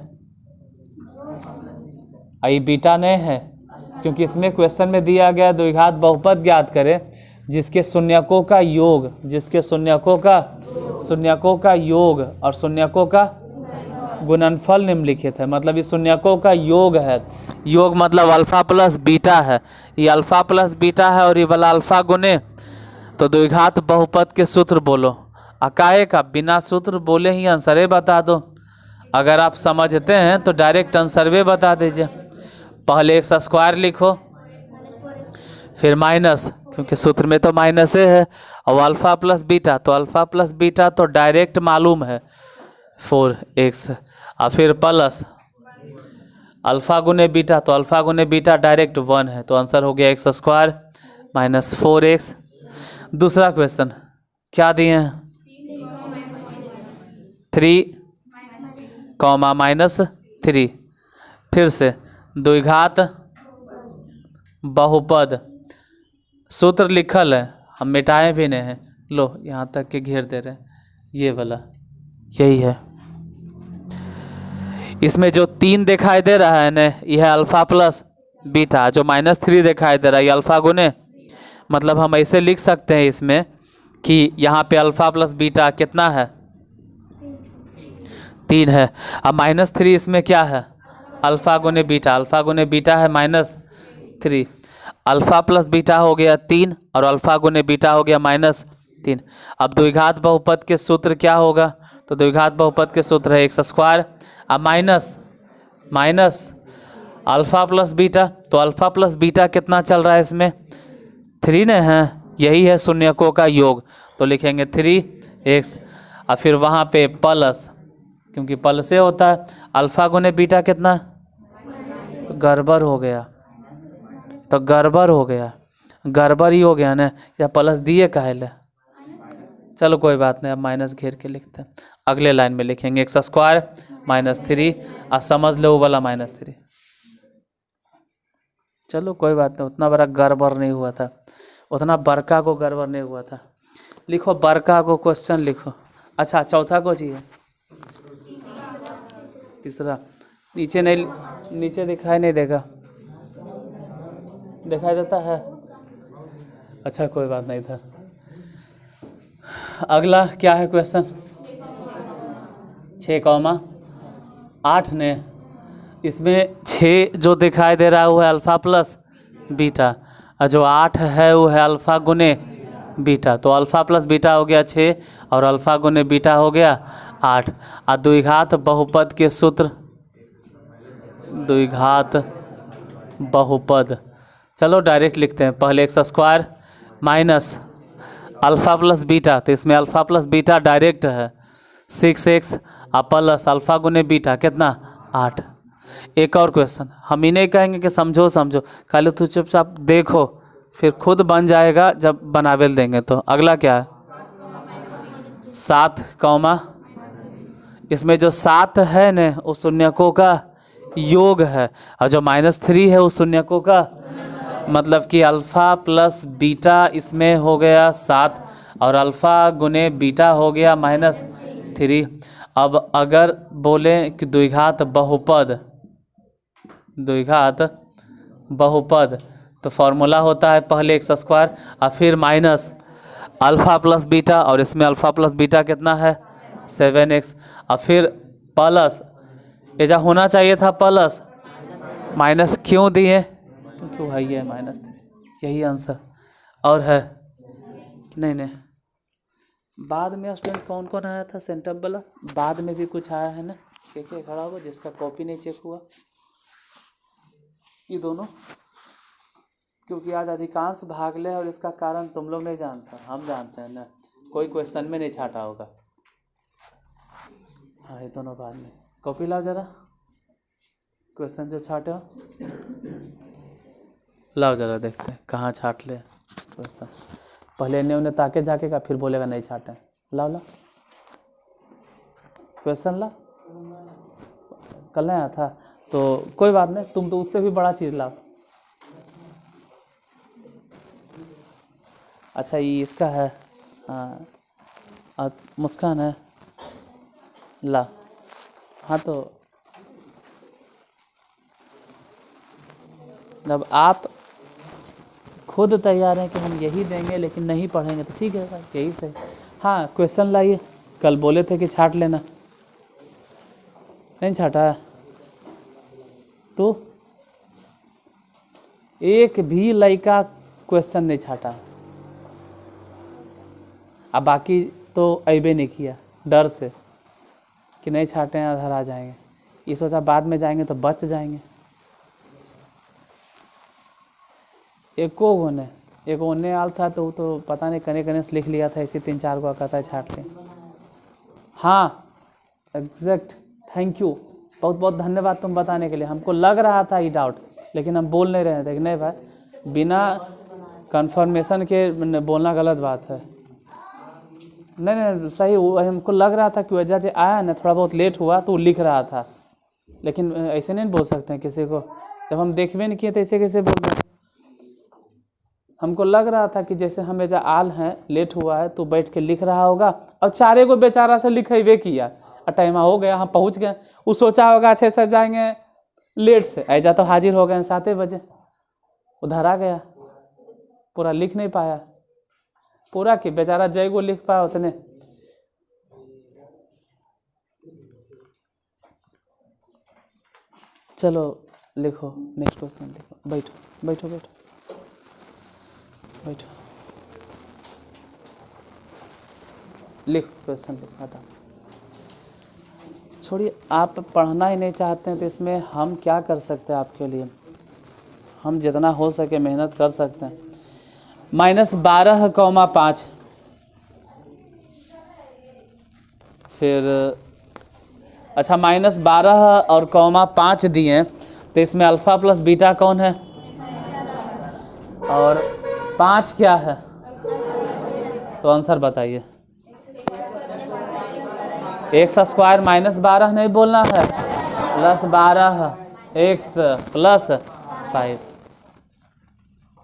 और ये बीटा नहीं है, क्योंकि इसमें क्वेश्चन में दिया गया द्विघात बहुपद ज्ञात करें जिसके शून्यकों का योग, जिसके शून्यकों का योग और शून्यकों का गुणनफल निम्नलिखित है। मतलब इस शून्यकों का योग है, योग मतलब अल्फा प्लस बीटा है, ये अल्फा प्लस बीटा है और ये वाला अल्फा गुने, तो द्विघात बहुपद के सूत्र बोलो। अकाए का बिना सूत्र बोले ही आंसर बता दो। अगर आप समझते हैं तो डायरेक्ट आंसर बता दीजिए। पहले एक्स स्क्वायर लिखो, फिर माइनस, क्योंकि सूत्र में तो माइनस है, और अल्फा प्लस बीटा, तो अल्फा प्लस बीटा तो डायरेक्ट मालूम है 4x, और फिर प्लस अल्फा गुने बीटा, तो अल्फा गुने बीटा डायरेक्ट 1 है, तो आंसर हो गया एक्स स्क्वायर माइनस 4x। दूसरा क्वेश्चन क्या दिए हैं? 3, -3। फिर से द्विघात बहुपद, सूत्र लिखल है, हम मिटाए भी नहीं हैं। लो यहाँ तक के घेर दे रहे हैं, ये वाला यही है। इसमें जो 3 दिखाई दे रहा है ना, यह अल्फा प्लस बीटा, जो -3 दिखाई दे रहा है ये अल्फा गुने, मतलब हम ऐसे लिख सकते हैं इसमें कि यहाँ पे अल्फा प्लस बीटा कितना है? 3 है। अब -3 इसमें क्या है? अल्फा गुने बीटा, अल्फा गुने बीटा है -3, अल्फा प्लस बीटा हो गया 3 और अल्फा गुने बीटा हो गया -3। अब द्विघात बहुपद के सूत्र क्या होगा? तो द्विघात बहुपद के सूत्र है एक्स स्क्वायर, अब माइनस अल्फा प्लस बीटा, तो अल्फा प्लस बीटा कितना चल रहा है इसमें? 3 ने है, यही है शून्यकों का योग, तो लिखेंगे 3x, और फिर वहाँ पे प्लस, क्योंकि प्लस से होता है, अल्फा गुने बीटा कितना? गड़बड़ हो गया, तो गड़बड़ हो गया। गड़बड़ ही हो गया ना, या प्लस दिए काहे ले। चलो कोई बात नहीं, अब माइनस घेर के लिखते हैं। अगले लाइन में लिखेंगे एक्स स्क्वायर -3 और समझ लो वो वाला -3। चलो कोई बात नहीं, उतना बड़ा गड़बड़ नहीं हुआ था, उतना बड़का को गड़बड़ नहीं हुआ था। लिखो बड़का को क्वेश्चन लिखो। अच्छा चौथा को चाहिए, तीसरा नीचे नहीं, नीचे दिखाई नहीं देगा, दिखाई देता है। अच्छा कोई बात नहीं। इधर अगला क्या है क्वेश्चन, 6,8 ने, इसमें 6 जो दिखाई दे रहा है वो है अल्फ़ा प्लस बीटा, और जो 8 है वो है अल्फ़ा गुने बीटा। तो अल्फ़ा प्लस बीटा हो गया 6 और अल्फ़ा गुने बीटा हो गया 8। और द्विघात बहुपद के सूत्र, द्विघात बहुपद, चलो डायरेक्ट लिखते हैं। पहले x square minus alpha plus beta, तो इसमें अल्फ़ा प्लस बीटा डायरेक्ट है 6x और प्लस अल्फ़ा गुने बीटा कितना 8। एक और क्वेश्चन, हम ही नहीं कहेंगे कि समझो समझो, खाली तू चुपचाप देखो, फिर खुद बन जाएगा जब बनावेल देंगे। तो अगला क्या है, 7 कौमा, इसमें जो 7 है न वो शून्यकों का योग है, और जो -3 है वो शून्यकों का, मतलब कि अल्फ़ा प्लस बीटा इसमें हो गया 7 और अल्फ़ा गुने बीटा हो गया -3। अब अगर बोलें कि द्विघात बहुपद, द्विघात बहुपद, तो फॉर्मूला होता है पहले एक्स स्क्वायर और फिर माइनस अल्फ़ा प्लस बीटा, और इसमें अल्फ़ा प्लस बीटा कितना है 7x, और फिर प्लस, ऐसा होना चाहिए था प्लस, माइनस क्यों दिए, क्योंकि भाई है -3, यही आंसर। और है नहीं नहीं, बाद में स्टूडेंट कौन कौन आया था सेंटअप वाला, बाद में भी कुछ आया है ना, क्या खड़ा हुआ जिसका कॉपी नहीं चेक हुआ, ये दोनों, क्योंकि आज अधिकांश भाग ले, और इसका कारण तुम लोग नहीं जानता, हम जानते हैं ना, कोई क्वेश्चन में नहीं छाटा होगा। हाँ ये दोनों बाद में, कॉपी लाओ जरा, क्वेश्चन जो छाटे हो लाओ जरा, देखते हैं कहाँ छाट ले क्वेश्चन। पहले इन्हें उन्हें ताके जाके का, फिर बोलेगा नहीं छाटे। लाओ ला क्वेश्चन, ला, कल नहीं आया था तो कोई बात नहीं, तुम तो उससे भी बड़ा चीज़ लाओ। अच्छा ये इसका है, हाँ, और मुस्कान है, ला, हाँ तो जब आप खुद तैयार हैं कि हम यही देंगे लेकिन नहीं पढ़ेंगे तो ठीक है भाई, यही सही। हाँ क्वेश्चन लाइए, कल बोले थे कि छाट लेना, नहीं छाटा है तो एक भी लड़का क्वेश्चन नहीं छाटा, अब बाकी तो अबे नहीं किया डर से कि नहीं छाटे हैं अधर आ जाएंगे, ये सोचा बाद में जाएंगे तो बच जाएंगे। एको गोने, एक ओने आल था तो वो तो पता नहीं कने कने से लिख लिया था, ऐसे 3-4 को कहता है छाट ले। हाँ एग्जैक्ट, थैंक यू, बहुत बहुत धन्यवाद तुम बताने के लिए। हमको लग रहा था ये डाउट, लेकिन हम बोल नहीं रहे थे कि नहीं भाई बिना कंफर्मेशन के बोलना गलत बात है। नहीं नहीं सही, हमको लग रहा था कि वजह से आया ना, थोड़ा बहुत लेट हुआ तो वो लिख रहा था, लेकिन ऐसे नहीं बोल सकते हैं किसी को, जब हम देखबे नहीं किए तो ऐसे कैसे बोल रहे हैं। हमको लग रहा था कि जैसे हम एजा आल हैं, लेट हुआ है तो बैठ के लिख रहा होगा, और 4 को बेचारा से लिखेबे किया, और टाइम हो गया, हम पहुंच गए, वो सोचा होगा 6 से जाएंगे लेट से, ऐजा तो हाजिर हो गए 7 बजे, उधर आ गया, पूरा लिख नहीं पाया, पूरा कि बेचारा जय को लिख पाया उतने। चलो लिखो नेक्स्ट क्वेश्चन लिखो, बैठो बैठो बैठो बैठो, लिखो क्वेश्चन लिखो, हटा छोड़िए। आप पढ़ना ही नहीं चाहते हैं तो इसमें हम क्या कर सकते हैं आपके लिए, हम जितना हो सके मेहनत कर सकते हैं। -12,5, फिर अच्छा -12 और कौमा 5 दिए, तो इसमें अल्फ़ा प्लस बीटा कौन है, और 5 क्या है? तो आंसर बताइए। एक्स स्क्वायर माइनस 12 नहीं बोलना है, प्लस 12 एक्स प्लस 5।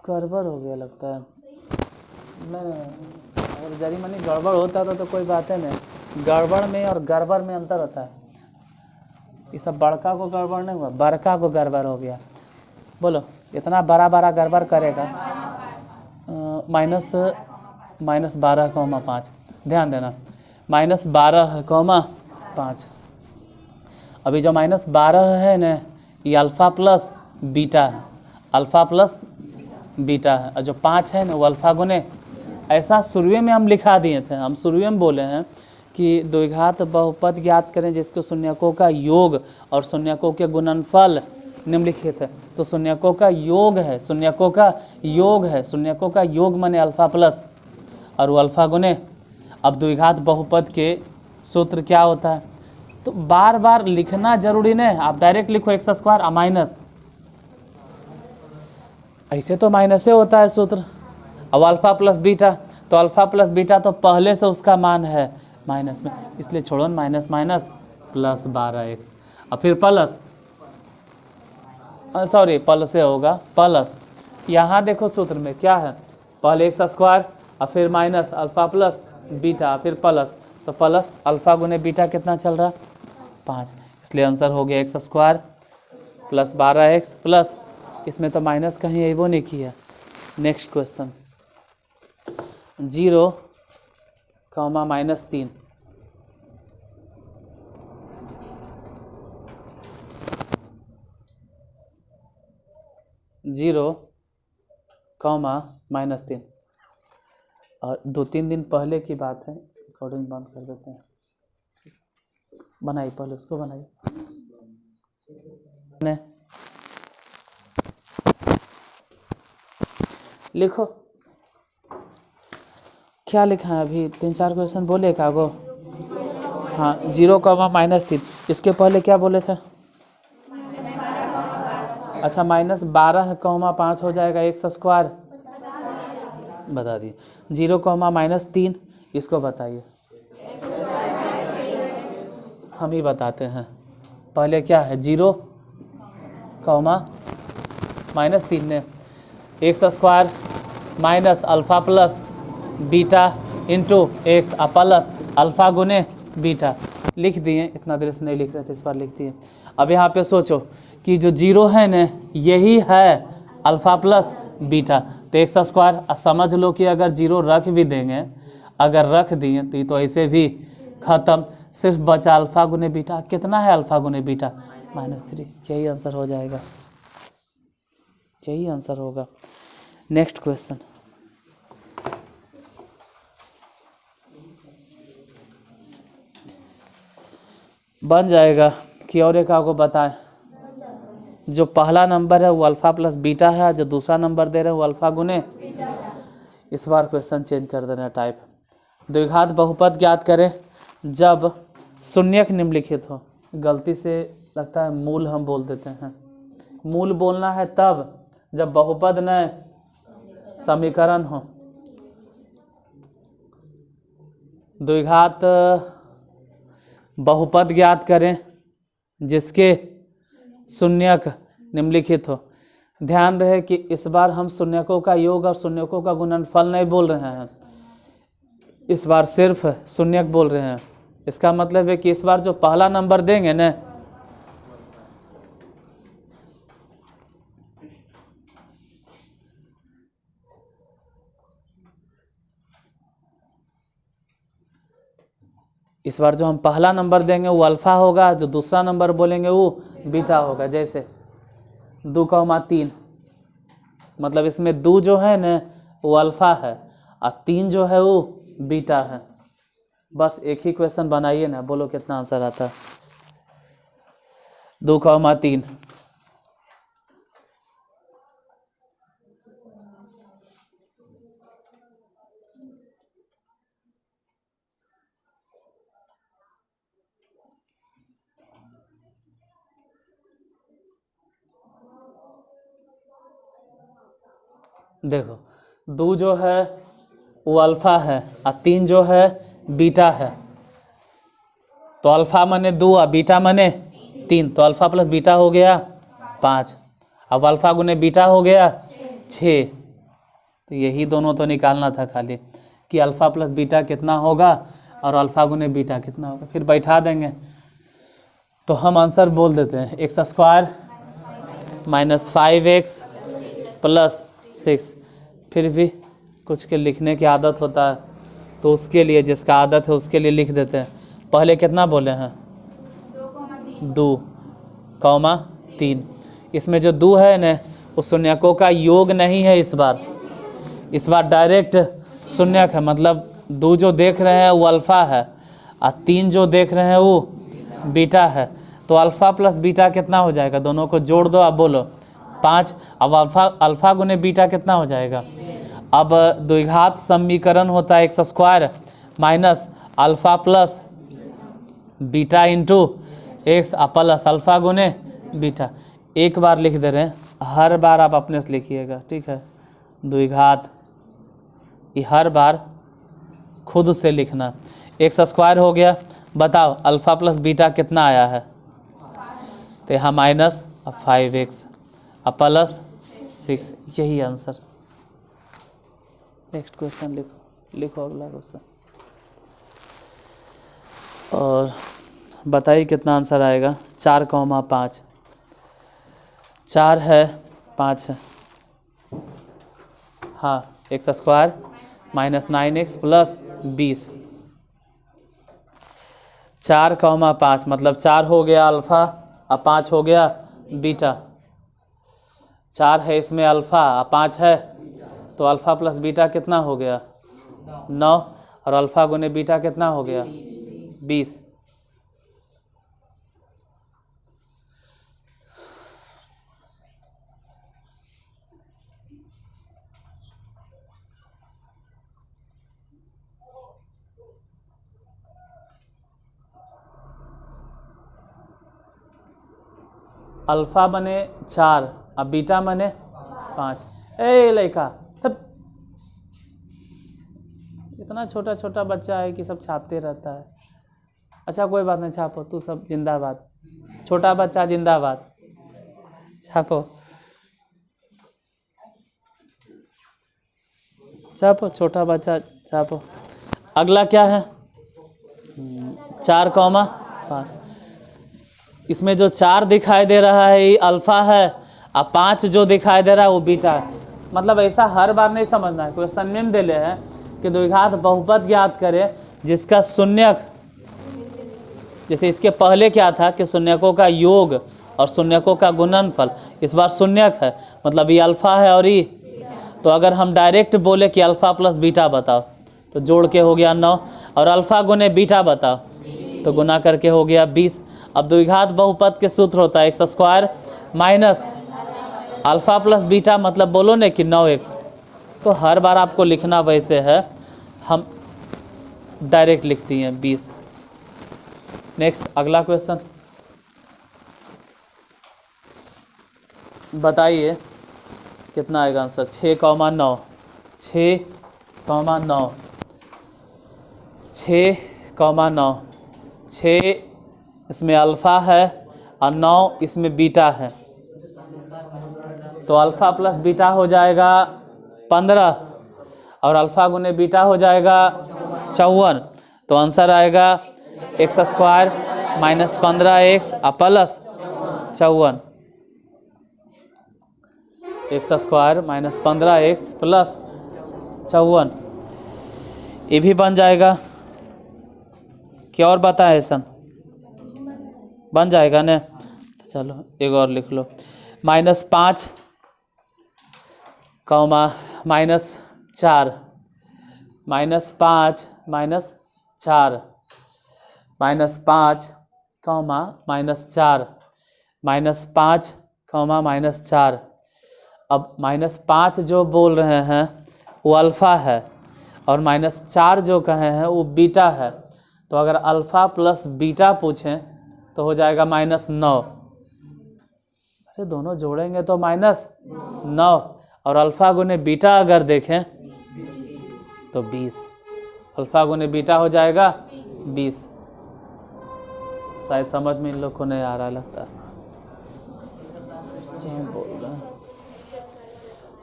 गड़बड़ हो गया लगता है। नहीं, अगर जरी मनी गड़बड़ होता तो कोई बात है नहीं। गड़बड़ में और गड़बड़ में अंतर होता है। ये सब बड़का को गड़बड़ नहीं हुआ, बड़का को गड़बड़ हो गया। बोलो इतना बड़ा बड़ा गड़बड़ करेगा। माइनस 12,5। ध्यान देना, माइनस 12,5। अभी जो माइनस 12 है ना, ये अल्फ़ा प्लस बीटा है, अल्फ़ा प्लस बीटा है। और जो 5 है ना, वो अल्फ़ा गुने। ऐसा शुरुए में हम लिखा दिए थे, हम शुरुए में बोले हैं कि द्विघात बहुपद ज्ञात करें जिसके शून्यकों का योग और शून्यकों के गुणनफल निम्नलिखित है। तो शून्यकों का योग है, शून्यकों का योग है, शून्यकों का योग माने अल्फ़ा प्लस और वो अल्फ़ा गुने। अब द्विघात बहुपद के सूत्र क्या होता है, तो बार बार लिखना जरूरी नहीं, आप डायरेक्ट लिखो एक्स स्क्वायर माइनस, ऐसे तो माइनस से होता है सूत्र। अब अल्फ़ा प्लस बीटा, तो अल्फ़ा प्लस बीटा तो पहले से उसका मान है माइनस में, इसलिए छोड़ो माइनस माइनस प्लस 12x। और फिर प्लस, सॉरी प्लस से होगा प्लस। यहाँ देखो सूत्र में क्या है, पहले एक्स स्क्वायर और फिर माइनस अल्फ़ा प्लस बीटा फिर प्लस, तो प्लस अल्फ़ा गुने बीटा कितना चल रहा 5, इसलिए आंसर हो गया x square plus 12x plus, इसमें तो माइनस कहीं एबो नहीं किया। Next question 0, -3। 0, -3। और 2-3 दिन पहले की बात है, रिकॉर्डिंग बंद कर देते हैं। बनाइए पहले उसको बनाइए। लिखो क्या लिखा है, अभी 3-4 क्वेश्चन बोले का गो। हाँ 0, -3। इसके पहले क्या बोले थे? अच्छा -12,5 हो जाएगा एक्स स्क्वायर, बता दिए। 0, -3 इसको बताइए। हम ही बताते हैं। पहले क्या है 0, -3 ने x square minus alpha plus beta into x plus alpha गुने बीटा लिख दिए। इतना देर से नहीं लिख रहे थे, इस बार लिख दिए। अब यहाँ पे सोचो कि जो 0 है न, यही है अल्फ़ा प्लस बीटा, तो एक्स स्क्वायर। समझ लो कि अगर 0 रख भी देंगे, अगर रख दिए तो ये तो ऐसे भी ख़त्म, सिर्फ बचा अल्फ़ा गुने बीटा। कितना है अल्फ़ा गुने बीटा? -3। यही आंसर हो जाएगा, यही आंसर होगा। नेक्स्ट क्वेश्चन बन जाएगा कि और एक आपको बताएं। जो पहला नंबर है वो अल्फ़ा प्लस बीटा है, जो दूसरा नंबर दे रहे हैं वो अल्फ़ा गुने। इस बार क्वेश्चन चेंज कर देना टाइप। द्विघात बहुपद ज्ञात करें जब शून्यक निम्नलिखित हो। गलती से लगता है मूल हम बोल देते हैं, मूल बोलना है तब जब बहुपद न समीकरण हो। द्विघात बहुपद ज्ञात करें जिसके शून्यक निम्नलिखित हो। ध्यान रहे कि इस बार हम शून्यकों का योग और शून्यकों का गुणनफल नहीं बोल रहे हैं, इस बार सिर्फ शून्यक बोल रहे हैं। इसका मतलब है कि इस बार जो पहला नंबर देंगे ना, इस बार जो हम पहला नंबर देंगे वो अल्फ़ा होगा, जो दूसरा नंबर बोलेंगे वो बीटा होगा। जैसे 2,3, मतलब इसमें 2 जो है ना वो अल्फ़ा है और 3 जो है वो बीटा है। बस एक ही क्वेश्चन बनाइए ना, बोलो कितना आंसर आता है। 2,3 देखो 2 जो है वो अल्फ़ा है और 3 जो है बीटा है। तो अल्फ़ा माने 2 और बीटा माने 3, तो अल्फ़ा प्लस बीटा हो गया 5। अब अल्फ़ा गुने बीटा हो गया 6। तो यही दोनों तो निकालना था खाली कि अल्फ़ा प्लस बीटा कितना होगा और अल्फ़ा गुने बीटा कितना होगा, फिर बैठा देंगे। तो हम आंसर बोल देते हैं x² माइनस 5x प्लस 6। फिर भी कुछ के लिखने की आदत होता है, तो उसके लिए, जिसका आदत है उसके लिए लिख देते हैं। पहले कितना बोले हैं? 2,3। इसमें जो 2 है ना, वो शून्यकों का योग नहीं है इस बार डायरेक्ट शून्यक है। मतलब 2 जो देख रहे हैं वो अल्फ़ा है और 3 जो देख रहे हैं वो बीटा है। तो अल्फ़ा प्लस बीटा कितना हो जाएगा? दोनों को जोड़ दो, अब बोलो 5। अब अल्फ़ा गुने बीटा कितना हो जाएगा? अब द्विघात समीकरण होता है x² minus alpha plus beta into x plus alpha गुने बीटा। एक बार लिख दे रहे हैं, हर बार आप अपने से लिखिएगा, ठीक है? द्विघात ये हर बार खुद से लिखना। x² हो गया। बताओ अल्फ़ा प्लस बीटा कितना आया है? तो यहाँ माइनस 5x प्लस 6, यही आंसर। नेक्स्ट क्वेश्चन लिखो अगला क्वेश्चन और बताइए कितना आंसर आएगा। 4,5। 4 है 5 है, हाँ। x² minus 9x plus 20। 4,5 मतलब 4 हो गया अल्फ़ा और 5 हो गया बीटा। 4 है इसमें अल्फ़ा और 5 है, तो अल्फ़ा प्लस बीटा कितना हो गया? 9। और अल्फ़ा गुने बीटा कितना हो गया? 20। अल्फ़ा बने 4 और बीटा बने 5। ए लड़का, तब इतना छोटा छोटा बच्चा है कि सब छापते रहता है। अच्छा कोई बात नहीं, छापो, तू सब जिंदाबाद। छोटा बच्चा जिंदाबाद, छापो छापो, छोटा बच्चा छापो। अगला क्या है? 4,5। इसमें जो 4 दिखाई दे रहा है ये अल्फ़ा है और 5 जो दिखाई दे रहा है वो बीटा है। मतलब ऐसा हर बार नहीं समझना है। क्वेश्चन में दे ले है कि द्विघात बहुपद ज्ञात करें जिसका शून्यक, जैसे इसके पहले क्या था कि शून्यकों का योग और शून्यकों का गुणनफल, इस बार शून्यक है, मतलब ये अल्फ़ा है और ये। तो अगर हम डायरेक्ट बोले कि अल्फ़ा प्लस बीटा बताओ, तो जोड़ के हो गया 9, और अल्फ़ा गुने बीटा बताओ तो गुना करके हो गया 20। अब द्विघात बहुपद के सूत्र होता है x² minus alpha plus beta, मतलब बोलो ना कि 9x। तो हर बार आपको लिखना वैसे है, हम डायरेक्ट लिखती हैं 20। नेक्स्ट अगला क्वेश्चन बताइए कितना आएगा आंसर। 6,9। 6,9 6,9 6 इसमें अल्फ़ा है और 9 इसमें बीटा है, तो अल्फ़ा प्लस बीटा हो जाएगा 15 और अल्फ़ा गुने बीटा हो जाएगा 54। तो आंसर आएगा x² minus 15x plus 54। x² minus 15x plus 54 ये भी बन जाएगा। क्या और बताएं सन? बन जाएगा ना? तो चलो एक और लिख लो। -5 माइनस 4 -5 माइनस 4 -5 -4 -5 -4। अब -5 जो बोल रहे हैं वो अल्फ़ा है और -4 जो कहे हैं वो बीटा है। तो अगर अल्फ़ा प्लस बीटा पूछें तो हो जाएगा -9। अरे दोनों जोड़ेंगे तो -9 और अल्फ़ा गुने बीटा अगर देखें तो 20। अल्फ़ा गुने बीटा हो जाएगा 20। शायद समझ में इन लोग को नहीं आ रहा लगता। बोल रहे हैं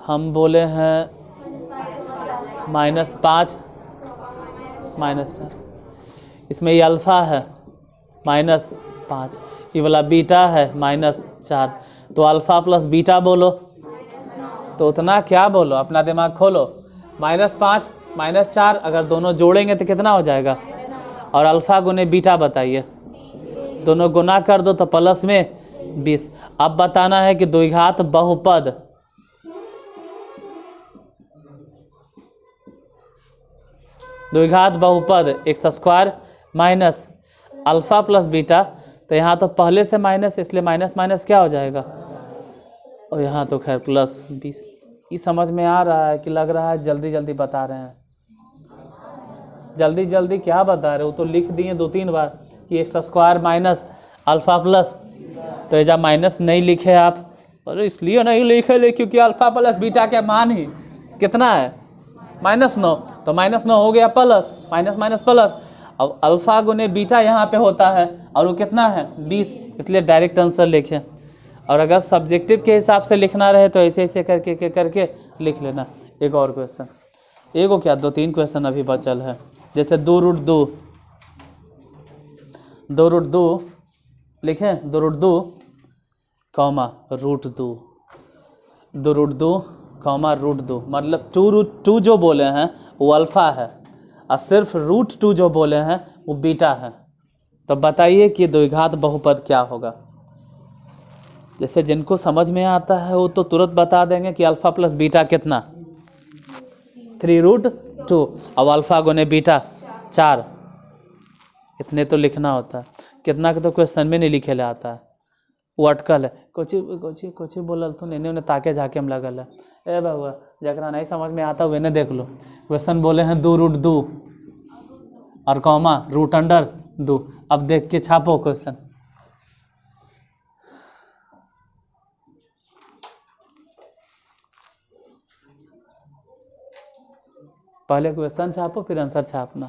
हम बोले हैं -5 -4, इसमें ये अल्फ़ा है -5, ये वाला बीटा है -4, तो अल्फ़ा प्लस बीटा बोलो, तो उतना क्या बोलो, अपना दिमाग खोलो। -5 -4 अगर दोनों जोड़ेंगे तो कितना हो जाएगा, और अल्फ़ा गुने बीटा बताइए, दोनों गुना कर दो तो प्लस में 20। अब बताना है कि द्विघात बहुपद x² minus alpha plus beta, तो यहाँ तो पहले से माइनस, इसलिए माइनस माइनस क्या हो जाएगा, और यहाँ तो खैर प्लस 20। ये समझ में आ रहा है कि लग रहा है जल्दी जल्दी बता रहे हैं? जल्दी जल्दी क्या बता रहे हो, तो लिख दिए 2-3 बार कि x² माइनस अल्फ़ा प्लस, तो एजा माइनस नहीं लिखे आप, और इसलिए नहीं लिखे क्योंकि अल्फ़ा प्लस बीटा के मान ही कितना है -9, तो -9 हो गया प्लस, माइनस माइनस प्लस। अब अल्फ़ा गुने बीटा यहाँ पे होता है और वो कितना है 20, इसलिए डायरेक्ट आंसर लिखें। और अगर सब्जेक्टिव के हिसाब से लिखना रहे तो ऐसे ऐसे करके लिख लेना। एक और क्वेश्चन, एक क्या 2-3 क्वेश्चन अभी बचल है, जैसे 2√2 लिखें, 2√2 कॉमा √2, 2√2 कॉमा √2, मतलब 2√2 जो बोले हैं वो अल्फ़ा है और सिर्फ √2 जो बोले हैं वो बीटा है। तो बताइए कि द्विघात बहुपद क्या होगा। जैसे जिनको समझ में आता है वो तो तुरंत बता देंगे कि अल्फ़ा प्लस बीटा कितना 3√2, अब अल्फ़ा गुने बीटा 4, इतने तो लिखना होता है। कितना का तो क्वेश्चन में नहीं लिखे ले आता है, वो अटकल है। कोची बोलल तो इन्हें उन्हें ताके झाके में लगल है। ए बाबा जरा नहीं समझ में आता हुए देख लो, क्वेश्चन बोले हैं 2√2 और कॉमा √2। अब देख के छापो क्वेश्चन। पहले क्वेश्चन छापो फिर आंसर छापना।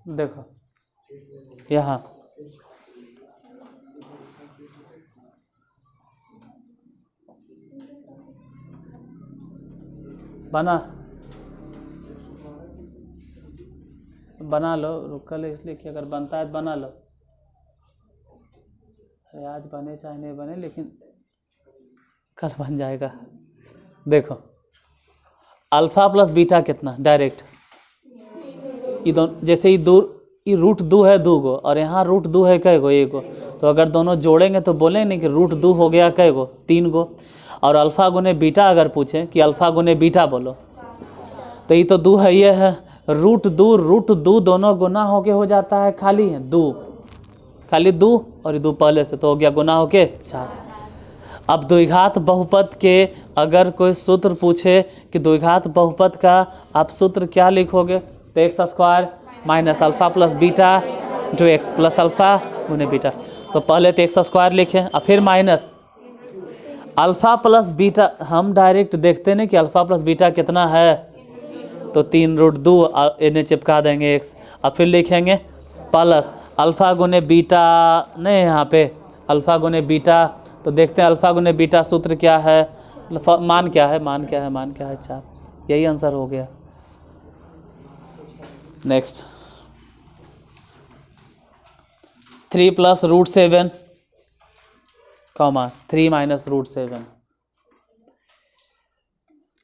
देखो यहाँ बना लो, रुकल इसलिए कि अगर बनता है तो बना लो। आज बने चाहे नहीं बने लेकिन कल बन जाएगा। देखो अल्फ़ा प्लस बीटा कितना डायरेक्ट, ये दोनों जैसे ये √2 है 2 गो और यहाँ √2 है कै गो 1 गो, तो अगर दोनों जोड़ेंगे तो बोलेंगे नहीं कि √2 हो गया कै गो 3 गो। और अल्फ़ा गुने बीटा अगर पूछें कि अल्फ़ा गुने बीटा बोलो, तो ये तो 2 है, ये है √2 दोनों गुना होके हो जाता है खाली 2 और ये 2 पहले से तो हो गया गुना होके 4। अब द्विघात बहुपद के अगर कोई सूत्र पूछे कि द्विघात बहुपद का आप सूत्र क्या लिखोगे, तो x² minus alpha plus beta जो x प्लस अल्फ़ा गुने बीटा, तो पहले तो x² लिखें और फिर माइनस अल्फ़ा प्लस बीटा। हम डायरेक्ट देखते नहीं कि अल्फ़ा प्लस बीटा कितना है, तो 3√2 इन्हें चिपका देंगे x, और फिर लिखेंगे प्लस अल्फ़ा गुने बीटा, नहीं यहाँ पे अल्फ़ा गुने बीटा, तो देखते हैं अल्फ़ा गुने बीटा सूत्र क्या है, मान क्या है 4, यही आंसर हो गया। नेक्स्ट 3 + √7 कॉमा 3 - √7,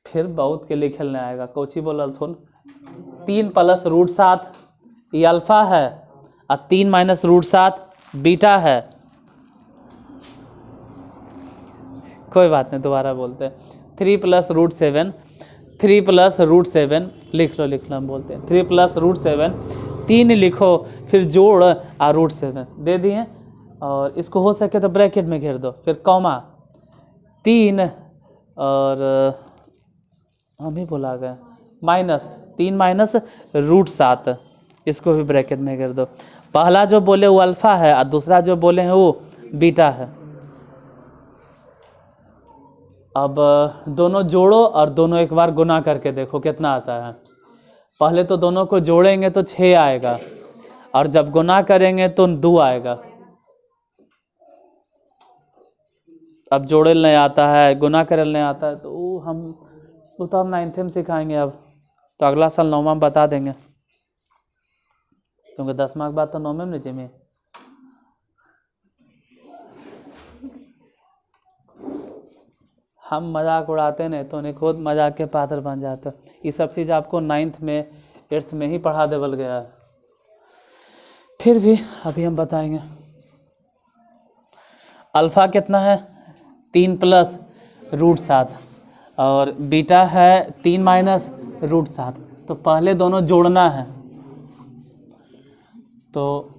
फिर बहुत के लिखल नहीं आएगा। कोची बोलल थोन 3 + √7 ये अल्फ़ा है और 3 - √7 बीटा है। कोई बात नहीं, दोबारा बोलते हैं 3 प्लस रूट 7, 3 प्लस रूट 7 लिख लो हम बोलते हैं 3 प्लस रूट 7, 3 लिखो फिर जोड़ और रूट 7 दे दिए, और इसको हो सके तो ब्रैकेट में घेर दो, फिर कॉमा 3 और हम ही भुला गए माइनस 3 माइनस रूट 7, इसको भी ब्रैकेट में घेर दो। पहला जो बोले वो अल्फ़ा है और दूसरा जो बोले हैं वो बीटा है। अब दोनों जोड़ो और दोनों एक बार गुना करके देखो कितना आता है। पहले तो दोनों को जोड़ेंगे तो 6 आएगा, और जब गुना करेंगे तो 2 आएगा। अब जोड़े नहीं आता है, गुना करे नहीं आता है, तो वो तो हम 9th में सिखाएंगे। अब तो अगला साल 9वां में बता देंगे, क्योंकि 10वां के बाद तो 9वें में जिम्मे। हम मजाक उड़ाते नहीं तो उन्हें खुद मजाक के पात्र बन जाते। ये सब चीज़ आपको 9th में 8th में ही पढ़ा देवल गया है, फिर भी अभी हम बताएंगे। अल्फ़ा कितना है 3 प्लस रूट 7, और बीटा है 3 माइनस रूट 7। तो पहले दोनों जोड़ना है, तो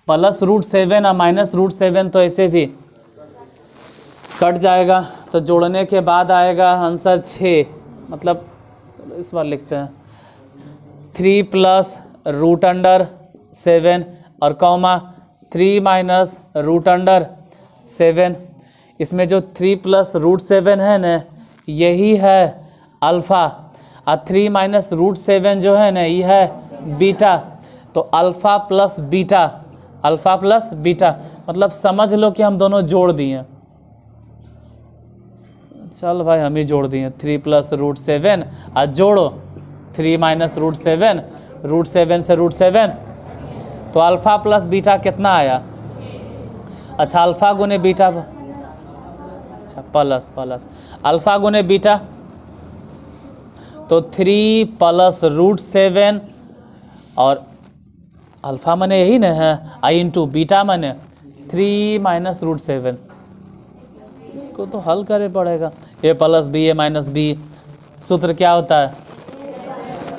प्लस रूट 7 और माइनस रूट 7 तो ऐसे भी कट जाएगा, तो जोड़ने के बाद आएगा आंसर 6। मतलब इस बार लिखते हैं 3 प्लस रूट अंडर 7 और कॉमा 3 माइनस रूट अंडर 7। इसमें जो 3 प्लस रूट 7 है ना, यही है अल्फ़ा, और 3 माइनस रूट 7 जो है ना, ये है बीटा। तो alpha plus beta, alpha plus beta, मतलब समझ लो कि हम दोनों जोड़ दिए। चल भाई हम ही जोड़ दिए 3 प्लस रूट 7 और जोड़ो 3 माइनस रूट 7, रूट 7 से रूट 7, तो अल्फ़ा प्लस बीटा कितना आया? अच्छा अल्फ़ा गुने बीटा, अच्छा प्लस अल्फ़ा गुने बीटा, तो 3 प्लस रूट 7, और अल्फ़ा माने यही ना है, आई इंटू बीटा माने 3 माइनस रूट 7। इसको तो हल करे पड़ेगा। ए प्लस बी ए माइनस बी, सूत्र क्या होता है?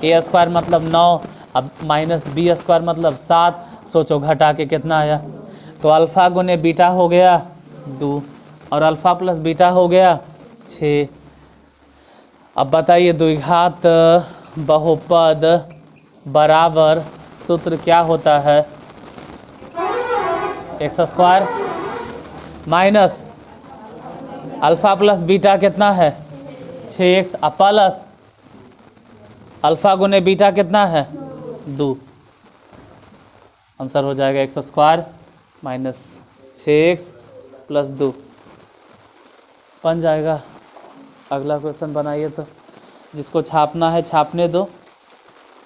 ए स्क्वायर मतलब 9, अब माइनस बी स्क्वायर मतलब 7। सोचो घटा के कितना आया? तो अल्फ़ा गुने बीटा हो गया 2, और अल्फ़ा प्लस बीटा हो गया 6। अब बताइए द्विघात बहुपद बराबर सूत्र क्या होता है? X square minus alpha plus beta कितना है? 6x, प्लस अल्फ़ा गुने बीटा कितना है? 2। आंसर हो जाएगा x square minus 6x plus 2 बन जाएगा। अगला क्वेश्चन बनाइए। तो जिसको छापना है छापने दो,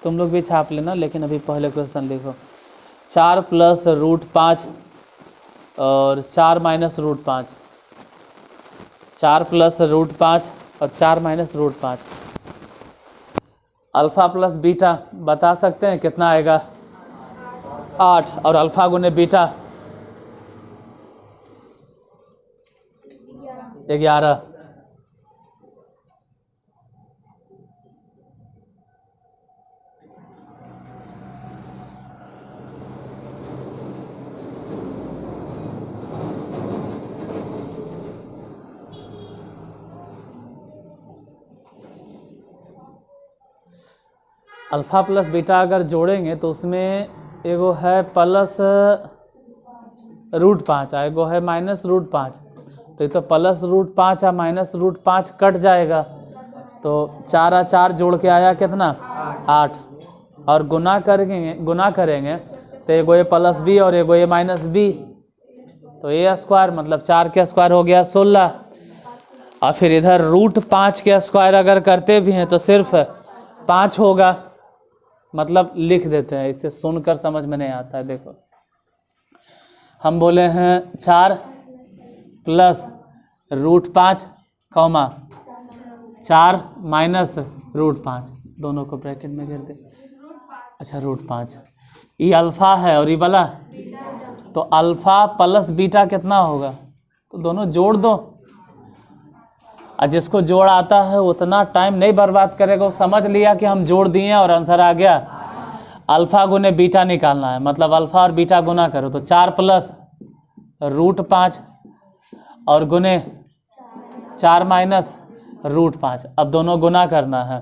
तुम लोग भी छाप लेना, लेकिन अभी पहले क्वेश्चन लिखो। 4 प्लस रूट 5 और 4 माइनस रूट 5, 4 प्लस रूट 5 और 4 minus root 5। Alpha plus beta बता सकते हैं कितना आएगा? 8, और अल्फ़ा गुने बीटा 11। अल्फ़ा प्लस बीटा अगर जोड़ेंगे तो उसमें एगो है प्लस रूट 5, एगो है माइनस रूट 5। तो ये तो प्लस रूट 5 या माइनस रूट 5 कट जाएगा, तो 4 और 4 जोड़ के आया कितना? 8। और गुना करेंगे तो एगो ए प्लस बी और एगो ए माइनस बी, तो ए स्क्वायर मतलब 4 के स्क्वायर हो गया 16। और फिर इधर रूट 5 के स्क्वायर अगर करते भी हैं तो सिर्फ 5 होगा, मतलब लिख देते हैं, इसे सुनकर समझ में नहीं आता है। देखो हम बोले हैं 4 plus root 5 comma 4 minus root 5, दोनों को ब्रैकेट में घेर दे। अच्छा रूट 5 ये अल्फ़ा है और ये वाला, तो अल्फ़ा प्लस बीटा कितना होगा? तो दोनों जोड़ दो, और जिसको जोड़ आता है उतना टाइम नहीं बर्बाद करेगा, वो समझ लिया कि हम जोड़ दिए और आंसर आ गया। अल्फ़ा गुने बीटा निकालना है, मतलब अल्फ़ा और बीटा गुना करो तो 4 प्लस √5 और गुने 4 माइनस √5। अब दोनों गुना करना है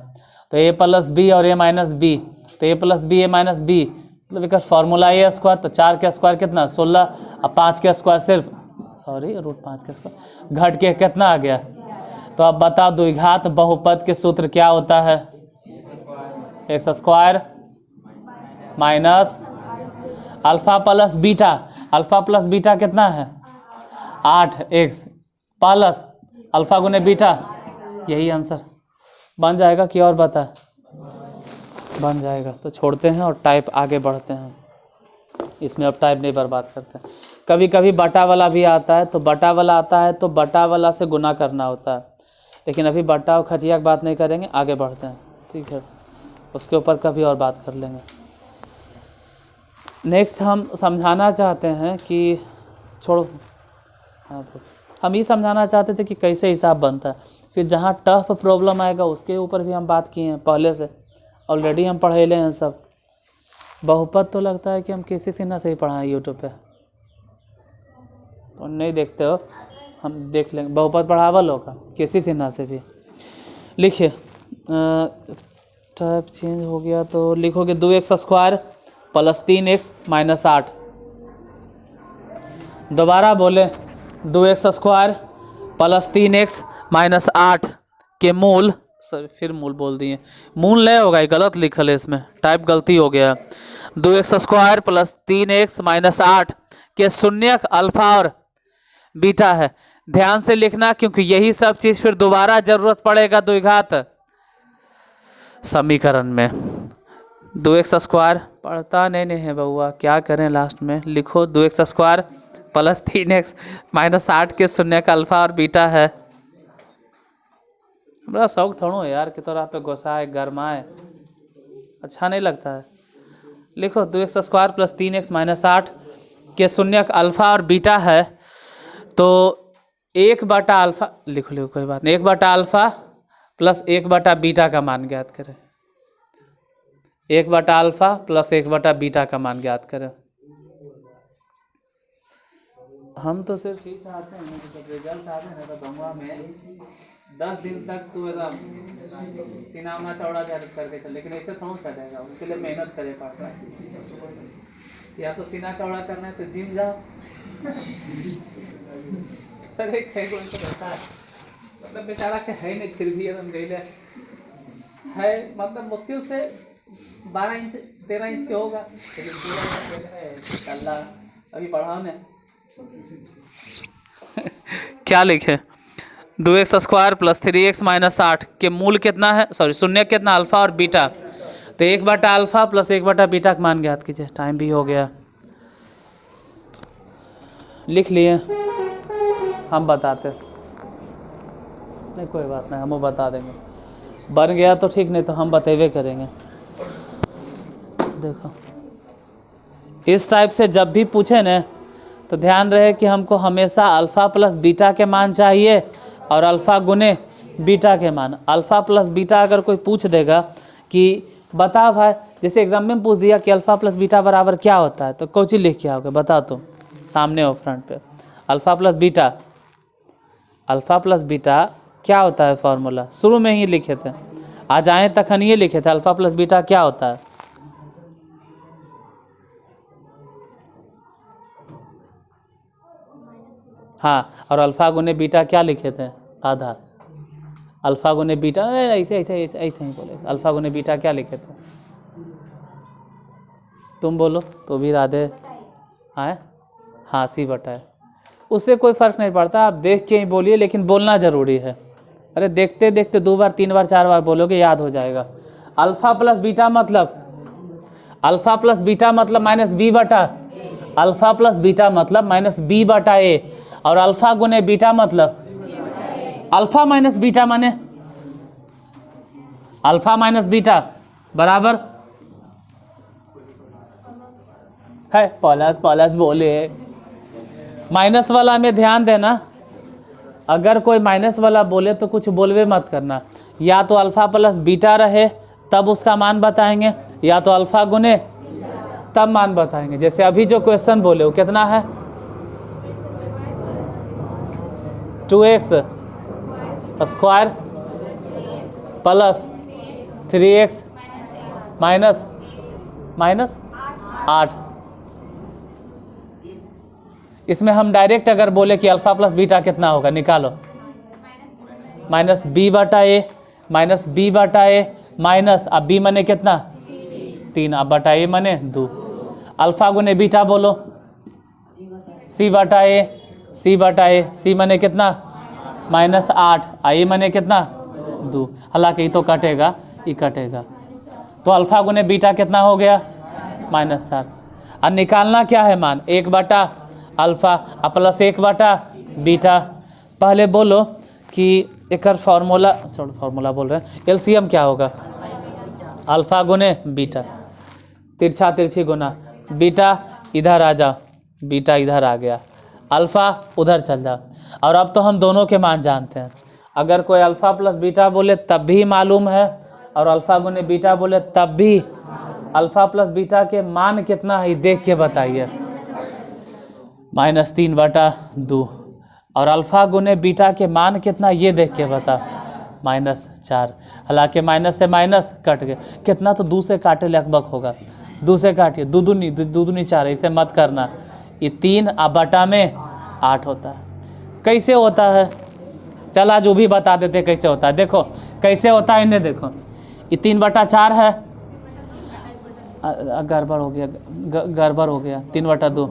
तो a प्लस बी और a माइनस बी, तो a plus B a minus B मतलब एक फॉर्मूला a स्क्वायर, तो 4 का स्क्वायर कितना 16, अब 5 का स्क्वायर सिर्फ √5 का स्क्वायर घट के कितना आ गया। तो अब बता द्विघात बहुपद के सूत्र क्या होता है, x square minus alpha plus beta, alpha plus beta कितना है 8x प्लस अल्फ़ा गुने बीटा, यही आंसर बन जाएगा कि और बता बन जाएगा। तो छोड़ते हैं और टाइप आगे बढ़ते हैं, इसमें अब टाइप नहीं बर्बाद करते हैं। कभी कभी बटा वाला भी आता है, तो बटा वाला आता है तो बटा वाला से गुना करना होता है, लेकिन अभी बटा और खजिया की बात नहीं करेंगे, आगे बढ़ते हैं, ठीक है। उसके ऊपर कभी और बात कर लेंगे। नेक्स्ट हम समझाना चाहते हैं कि छोड़ो, हाँ हम ये समझाना चाहते थे कि कैसे हिसाब बनता है, फिर जहाँ टफ प्रॉब्लम आएगा उसके ऊपर भी हम बात किए हैं पहले से, ऑलरेडी हम पढ़ेले हैं सब। बहुपद तो लगता है कि हम किसी सिन्हा से ही पढ़ाएं यूट्यूब पे, तो नहीं देखते हो, हम देख लेंगे। बहुपद पढ़ावल होगा किसी सिन्हा से भी। लिखिए टाइप चेंज हो गया तो लिखोगे 2x square plus 3x minus 8। दोबारा बोले 2x square plus 3x minus 8 के मूल, सॉरी फिर मूल बोल दिए, मूल नहीं होगा, ये गलत लिखल है, इसमें टाइप गलती हो गया। 2x square plus 3x minus 8 के शून्यक अल्फा और बीटा है। ध्यान से लिखना क्योंकि यही सब चीज़ फिर दोबारा जरूरत पड़ेगा द्विघात समीकरण में। 2x स्क्वायर पढ़ता नहीं है बउआ, क्या करें, लास्ट में लिखो 2x square plus 3x minus 8 के शून्यक अल्फा और बीटा है। बड़ा शौक थोड़ा है यार कि तोरा पे गुस्सा गरमाए, अच्छा नहीं लगता है। लिखो 2x square plus 3x minus 8 के शून्यक अल्फ़ा और बीटा है, तो 1/α लिखो लिखो कोई बात नहीं, 1/α प्लस 1/बीटा का मान ज्ञात करें। 1/α प्लस 1/बीटा का मान ज्ञात करें। हम तो सिर्फ ही चाहते हैं कि जब रिजल्ट आते हैं तो गंगा में 10 दिन तक तू एकदम सीना उना चौड़ा करके चल, लेकिन ऐसे थोड़ा चलेगा, उसके लिए मेहनत करे पड़ता है। या तो सीना चौड़ा करना है तो जिम जाओ, अरे कहीं कोई तो रहता है, मतलब बेचारा के है नहीं, फिर भी एकदम गईले है, मतलब मुश्किल से 12 इंच 13 इंच के होगा, लेकिन पूरा अल्लाह अभी पढ़ाओ ने क्या लिखे 2x square plus 3x minus 8 के मूल कितना है, सॉरी शून्य कितना अल्फा और बीटा, तो 1/α प्लस 1/बीटा का मान ज्ञात कीजिए। टाइम भी हो गया, लिख लिए, हम बताते नहीं, कोई बात नहीं, हम वो बता देंगे, बन गया तो ठीक, नहीं तो हम बतेवे करेंगे। देखो इस टाइप से जब भी पूछे ना तो ध्यान रहे कि हमको हमेशा अल्फ़ा प्लस बीटा के मान चाहिए और अल्फ़ा गुने बीटा के मान। अल्फ़ा प्लस बीटा अगर कोई पूछ देगा कि बता भाई, जैसे एग्जाम में पूछ दिया कि अल्फ़ा प्लस बीटा बराबर क्या होता है, तो कौन चीज़ लिख के आओगे, बता तुम, सामने हो फ्रंट पे, alpha plus beta, alpha plus beta क्या होता है फॉर्मूला शुरू में ही लिखे थे, आज आए तखन ये लिखे थे अल्फ़ा प्लस बीटा क्या होता है। हाँ, और अल्फ़ा गुने बीटा क्या लिखे थे, आधा, अल्फ़ा गुने बीटा, ऐसे ऐसे ऐसे ऐसे ही बोले, अल्फ़ा गुने बीटा क्या लिखे थे, तुम बोलो तो भी राधे आए, हाँ C/है, उससे कोई फ़र्क नहीं पड़ता, आप देख के ही बोलिए, लेकिन बोलना ज़रूरी है। अरे देखते देखते 2 बार 3 बार 4 बार बोलोगे याद हो जाएगा। अल्फ़ा प्लस बीटा मतलब, अल्फ़ा प्लस बीटा मतलब minus B/, alpha plus beta मतलब माइनस B/A, और अल्फ़ा गुने बीटा मतलब अल्फ़ा माइनस बीटा, माने अल्फ़ा माइनस बीटा बराबर है प्लस प्लस बोले, माइनस वाला में ध्यान देना, अगर कोई माइनस वाला बोले तो कुछ बोलवे मत करना, या तो अल्फ़ा प्लस बीटा रहे तब उसका मान बताएंगे, या तो अल्फ़ा गुने तब मान बताएंगे। जैसे अभी जो क्वेश्चन बोले वो कितना है, 2x square plus 3x minus 8। इसमें हम डायरेक्ट अगर बोले कि अल्फ़ा प्लस बीटा कितना होगा, निकालो, माइनस बी बटा ए माइनस, अब बी मने कितना 3, अब बटा ए मने 2। अल्फ़ा गुने बीटा बोलो, सी बटा ए सी मने कितना -8, ए मने कितना 2। हालांकि ये तो कटेगा, ये कटेगा, तो अल्फ़ा गुने बीटा कितना हो गया -7। अब निकालना क्या है मान, 1 बटा अल्फ़ा प्लस 1 बटा बीटा। पहले बोलो कि एक फार्मूला, छोड़ो फार्मूला बोल रहे हैं, एलसीएम क्या होगा, अल्फ़ा गुने बीटा, तिरछा तिरछी गुना, बीटा इधर आ जा, बीटा इधर आ गया, अल्फ़ा उधर चल जा। और अब तो हम दोनों के मान जानते हैं, अगर कोई अल्फ़ा प्लस बीटा बोले तब भी मालूम है, और अल्फ़ा गुने बीटा बोले तब भी। अल्फ़ा प्लस बीटा के मान कितना है देख के बताइए, -3 बटा 2, और अल्फ़ा गुने बीटा के मान कितना ये देख के बता, -4। हालांकि माइनस से माइनस कट गए, कितना तो 2 से काटे लगभग होगा, 2 से काटिए, 2 दूनी 4, इसे मत करना, ये 3 बटा में 8 होता है। कैसे होता है, चल आज वो भी बता देते कैसे होता है। देखो कैसे होता है, इन्हें देखो, ये 3 बटा 4 है, गड़बड़ हो गया 3 बटा 2,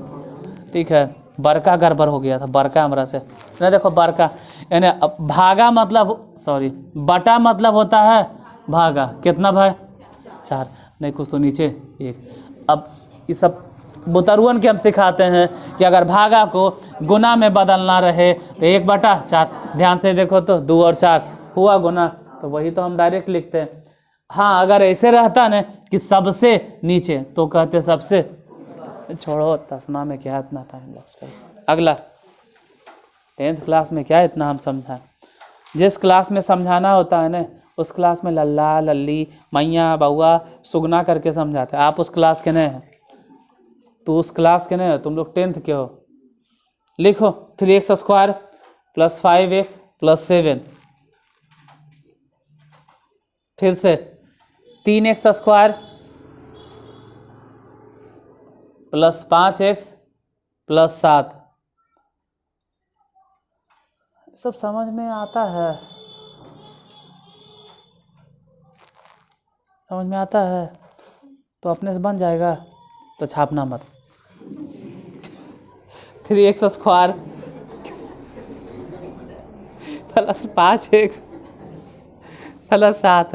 ठीक है, बड़का गड़बड़ हो गया था, बड़का हमरा से नहीं, देखो बड़का यानी भागा मतलब, सॉरी बटा मतलब होता है भागा, कितना भाई 4, नहीं कुछ तो नीचे 1। अब ये सब बुतरुअन के हम सिखाते हैं कि अगर भागा को गुना में बदलना रहे तो 1 बटा 4, ध्यान से देखो तो 2 और 4 हुआ गुना, तो वही तो हम डायरेक्ट लिखते हैं। हाँ अगर ऐसे रहता ना कि सबसे नीचे तो कहते सबसे, छोड़ो तस्मा में क्या इतना टाइम लग, अगला 10th क्लास में क्या इतना हम समझाएं, जिस क्लास में समझाना होता है ना उस क्लास में लल्ला लल्ली मैया बउआ सुगना करके समझाते हैं। आप उस क्लास के नहीं हैं, तो उस क्लास के नहीं हो, तुम लोग 10th के हो। लिखो 3x square plus 5x plus 7, फिर से 3x square plus 5x plus 7, सब समझ में आता है, समझ में आता है तो अपने से बन जाएगा, तो छापना मत। 3x square plus 5x plus 7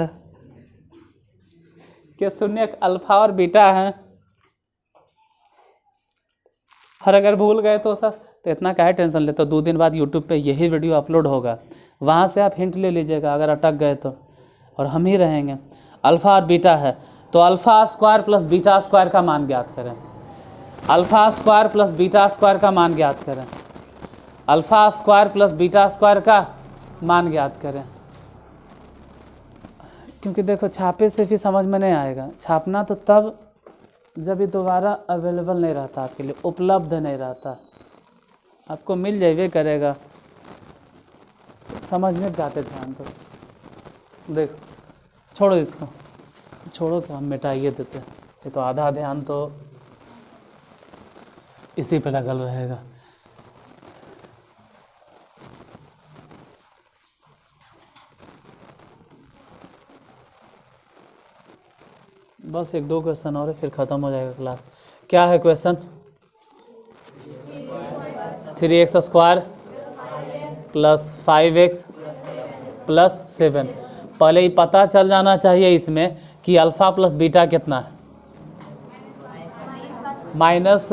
के शून्य अल्फा और बीटा हैं, और अगर भूल गए तो सर तो इतना काहे टेंशन लेते हो, 2 दिन बाद यूट्यूब पे यही वीडियो अपलोड होगा, वहाँ से आप हिंट ले लीजिएगा अगर अटक गए तो, और हम ही रहेंगे। अल्फ़ा और बीटा है तो alpha square plus beta square का मान ज्ञात करें, alpha square plus beta square का मान ज्ञात करें, alpha square plus beta square का मान ज्ञात करें। क्योंकि देखो छापे से भी समझ में नहीं आएगा, छापना तो तब जब ये दोबारा अवेलेबल नहीं रहता, आपके लिए उपलब्ध नहीं रहता, आपको मिल जाए करेगा, समझ में जाते ध्यान तो। देखो छोड़ो इसको, छोड़ो तो हम मिटाइए देते, ये तो आधा ध्यान तो इसी पे लगल रहेगा। बस 1-2 क्वेश्चन और है फिर ख़त्म हो जाएगा क्लास। क्या है question, 3x square plus 5x plus 7। पहले ही पता चल जाना चाहिए इसमें कि अल्फ़ा प्लस बीटा कितना है, माइनस,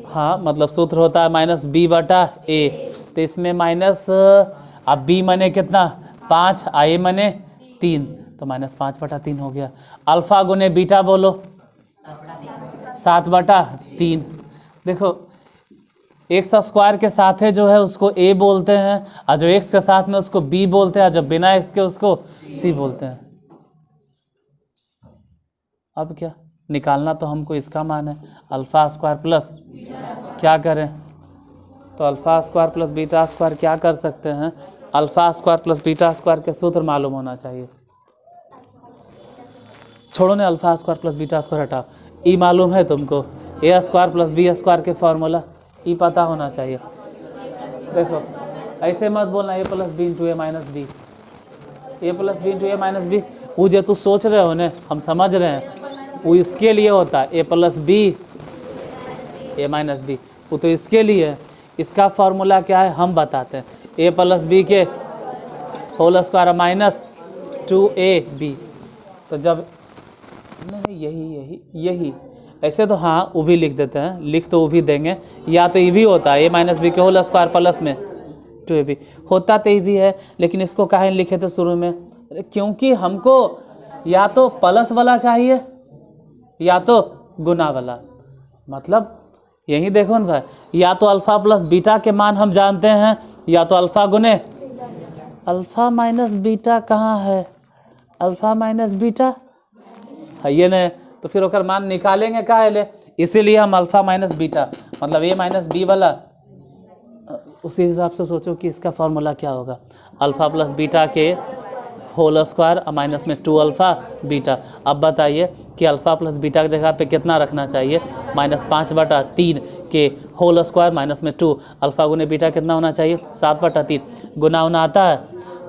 हाँ मतलब सूत्र होता है माइनस बी बटा ए, तो इसमें माइनस, अब बी मने कितना 5, ए मने 3, तो -5 बटा 3 हो गया। अल्फ़ा गुने बीटा बोलो 7 बटा 3। देखो एक्स स्क्वायर के साथ है जो है उसको ए बोलते हैं, और जो एक्स के साथ में उसको बी बोलते हैं, और जब बिना एक्स के उसको सी बोलते हैं। अब क्या निकालना, तो हमको इसका मान है अल्फा स्क्वायर प्लस क्या करें, तो alpha square plus beta square क्या कर सकते हैं, alpha square plus beta square के सूत्र मालूम होना चाहिए। छोड़ो ने alpha square plus beta square हटाओ, ई मालूम है तुमको, ए स्क्वायर प्लस बी स्क्वायर के फॉर्मूला ई पता होना चाहिए। देखो ऐसे मत बोलना ए प्लस बी इंटू ए माइनस बी, ए प्लस बी इंटू ए माइनस बी, वो जो तू सोच रहे हो ने हम समझ रहे हैं, वो इसके लिए होता है ए प्लस बी ए माइनस बी, वो तो इसके लिए है। इसका फॉर्मूला क्या है हम बताते हैं, ए प्लस बी के होल स्क्वायर माइनस 2ab। तो जब नहीं यही ऐसे तो हाँ वो भी लिख देते हैं, लिख तो वो भी देंगे, या तो ये भी होता है ए माइनस बी के होल स्क्वायर प्लस में 2ab, होता तो ये भी है, लेकिन इसको काहे लिखे थे शुरू में, क्योंकि हमको या तो प्लस वाला चाहिए या तो गुना वाला, मतलब यही देखो ना भाई, या तो अल्फ़ा प्लस बीटा के मान हम जानते हैं, या तो अल्फ़ा गुने अल्फ़ा माइनस बीटा कहाँ है, अल्फ़ा माइनस बीटा है ये नहीं, तो फिर ओकर मान निकालेंगे काहे ले, इसीलिए हम अल्फ़ा माइनस बीटा मतलब ए माइनस बी वाला, उसी हिसाब से सोचो कि इसका फॉर्मूला क्या होगा, अल्फ़ा प्लस बीटा के होल स्क्वायर माइनस में 2 अल्फ़ा बीटा। अब बताइए कि अल्फ़ा प्लस बीटा की जगह पे कितना रखना चाहिए, -5/3 के होल स्क्वायर माइनस में 2 अल्फ़ा गुने बीटा कितना होना चाहिए, 7/3 गुना होना आता है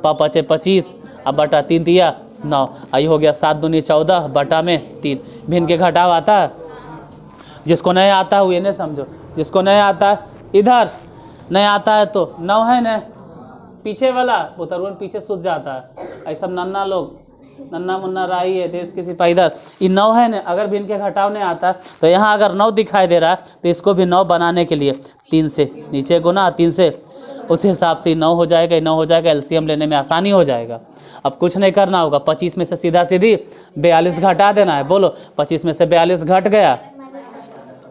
5×5 = 25, अब बटा 3 दिया 9, आई हो गया 7 दूनी 14 बटा में 3, भिन्न के घटाव आता है, जिसको नहीं आता है वो ये नहीं समझो, जिसको नहीं आता है इधर नहीं आता है तो 9 है न पीछे वाला वो तरुण पीछे सूझ जाता है, ऐसा नन्ना लोग नन्ना मुन्ना राही है देश किसी इधर ये 9 है न, अगर भी इनके घटाव नहीं आता तो यहाँ अगर 9 दिखाई दे रहा है तो इसको भी 9 बनाने के लिए 3 से नीचे गुना 3 से, उस हिसाब से 9 हो जाएगा, 9 हो जाएगा, एलसीएम लेने में आसानी हो जाएगा। अब कुछ नहीं करना होगा, 25 में से सीधा सीधी 42 घटा देना है, बोलो 25 में से 42 घट गया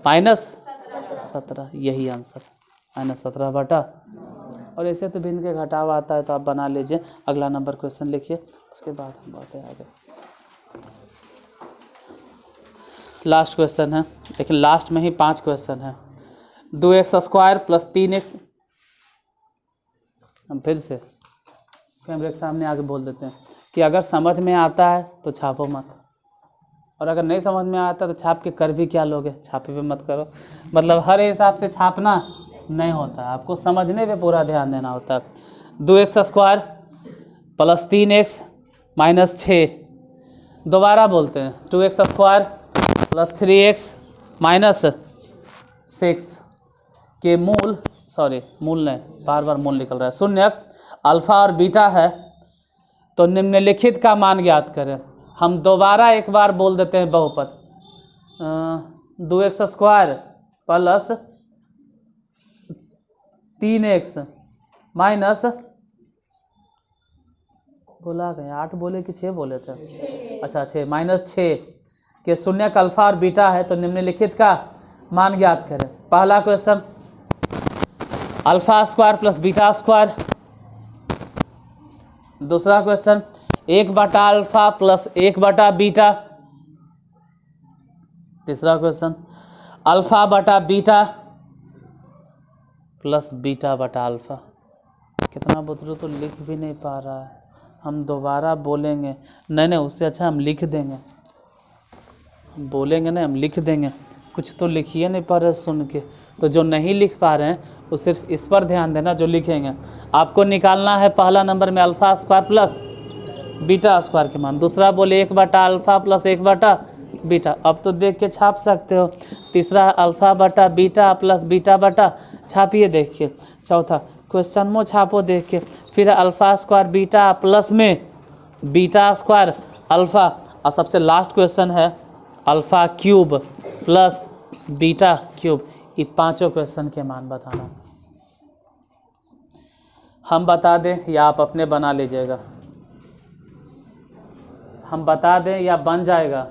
-17, यही आंसर -17 बटा, और ऐसे तो भिन्न के घटाव आता है तो आप बना लीजिए। अगला नंबर क्वेश्चन लिखिए, उसके बाद हम बढ़ते हैं आगे। लास्ट क्वेश्चन है, लेकिन लास्ट में ही 5 क्वेश्चन है। 2x² प्लस 3x, हम फिर से कैमरे के सामने आके बोल देते हैं कि अगर समझ में आता है तो छापो मत, और अगर नहीं समझ में आता तो छाप के कर भी क्या लोगे, छापे पे मत करो, मतलब हर हिसाब से छापना नहीं होता, आपको समझने पे पूरा ध्यान देना होता है। 2x² प्लस 3x माइनस 6, दोबारा बोलते हैं 2x² प्लस 3x माइनस 6 के मूल नहीं, बार बार मूल निकल रहा है, शून्यक अल्फ़ा और बीटा है, तो निम्नलिखित का मान ज्ञात करें। हम दोबारा एक बार बोल देते हैं बहुपद, 2x² प्लस 3x माइनस, बोला गया 8 बोले कि 6 बोले थे, अच्छा 6 -6 के शून्यक अल्फ़ा और बीटा है, तो निम्नलिखित का मान ज्ञात करें। पहला क्वेश्चन अल्फ़ा² प्लस बीटा², दूसरा क्वेश्चन 1/α प्लस 1/बीटा, तीसरा क्वेश्चन α/बीटा प्लस β/α। कितना बुतरू तो लिख भी नहीं पा रहा है, हम दोबारा बोलेंगे, नहीं उससे अच्छा हम लिख देंगे, बोलेंगे नहीं हम लिख देंगे, कुछ तो लिखिए नहीं पा रहे सुन के, तो जो नहीं लिख पा रहे हैं वो सिर्फ इस पर ध्यान देना, जो लिखेंगे आपको निकालना है पहला नंबर में अल्फ़ा² प्लस बीटा² के मान, दूसरा बोले 1/α प्लस 1/बीटा, अब तो देख के छाप सकते हो, तीसरा अल्फ़ा/बीटा प्लस बीटा/, छापिए देखिए, चौथा क्वेश्चन में छापो देख के, फिर अल्फ़ा² बीटा प्लस में बीटा² अल्फ़ा, और सबसे लास्ट क्वेश्चन है α³ प्लस β³, ये पांचों क्वेश्चन के मान बताना। हम बता दें या आप अपने बना लीजिएगा, हम बता दें या बन जाएगा,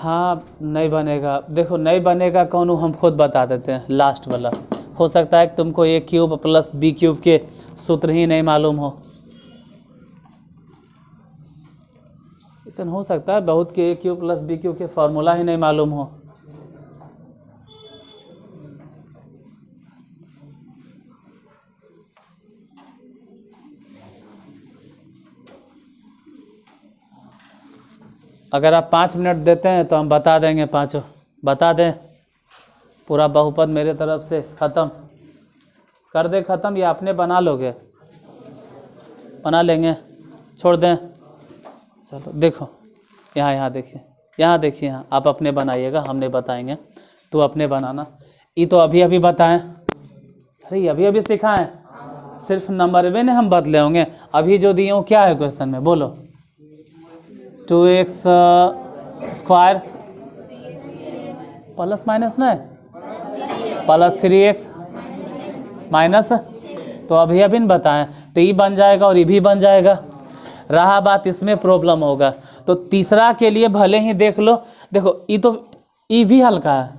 हाँ नहीं बनेगा, देखो नहीं बनेगा कौन, हम खुद बता देते हैं लास्ट वाला। हो सकता है कि तुमको ए क्यूब प्लस बी क्यूब के सूत्र ही नहीं मालूम हो, ऐसा हो सकता है बहुत के ए क्यूब प्लस बी क्यूब के फॉर्मूला ही नहीं मालूम हो। अगर आप 5 मिनट देते हैं तो हम बता देंगे, पाँचों बता दें पूरा बहुपद मेरे तरफ से ख़त्म कर दे, ख़त्म या अपने बना लोगे, बना लेंगे, छोड़ दें। चलो देखो यहाँ देखिए, यहाँ देखिए, यहाँ आप अपने बनाइएगा, हम नहीं बताएंगे, तो अपने बनाना। ये तो अभी अभी बताएं, अरे अभी अभी सिखाएं, सिर्फ नंबर में नहीं हम बदले होंगे। अभी जो दिए हो क्या है क्वेश्चन में, बोलो। 2x स्क्वायर प्लस माइनस ना प्लस 3x माइनस, तो अभी अभी बताएं, तो ये बन जाएगा और ये भी बन जाएगा। रहा बात इसमें प्रॉब्लम होगा, तो तीसरा के लिए भले ही देख लो, देखो ये तो ये भी हल्का है,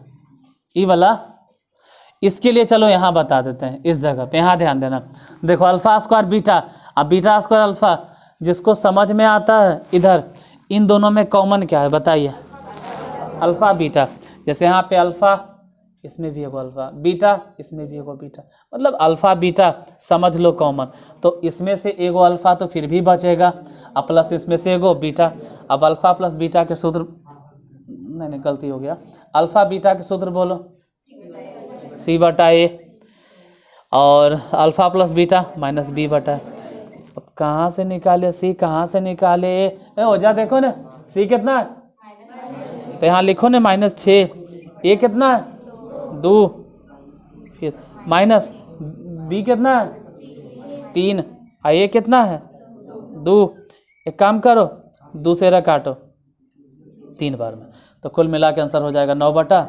ये वाला, इसके लिए चलो यहाँ बता देते हैं इस जगह पे, यहाँ ध्यान देना। देखो अल्फा स्क्वायर बीटा, अब बीटा स्क्वायर अल्फा, जिसको समझ में आता है इधर, इन दोनों में कॉमन क्या है बताइए, अल्फा बीटा। जैसे यहाँ पे अल्फा, इसमें भी एगो अल्फा, बीटा इसमें भी एगो बीटा, मतलब अल्फा बीटा समझ लो कॉमन, तो इसमें से एगो अल्फा तो फिर भी बचेगा, अब प्लस इसमें से एगो बीटा। अब अल्फा प्लस बीटा के सूत्र, नहीं गलती हो गया, अल्फा बीटा के सूत्र बोलो, सी बटा ए, और alpha plus beta minus B बटा। अब कहाँ से निकाले सी, कहाँ से निकाले ए, हो जा देखो ना, सी कितना है, तो यहाँ लिखो ना -6, ए कितना है 2, फिर माइनस बी कितना है 3, और ए कितना है 2। एक काम करो, दूसरा काटो 3 बार में, तो कुल मिला के आंसर हो जाएगा 9/2।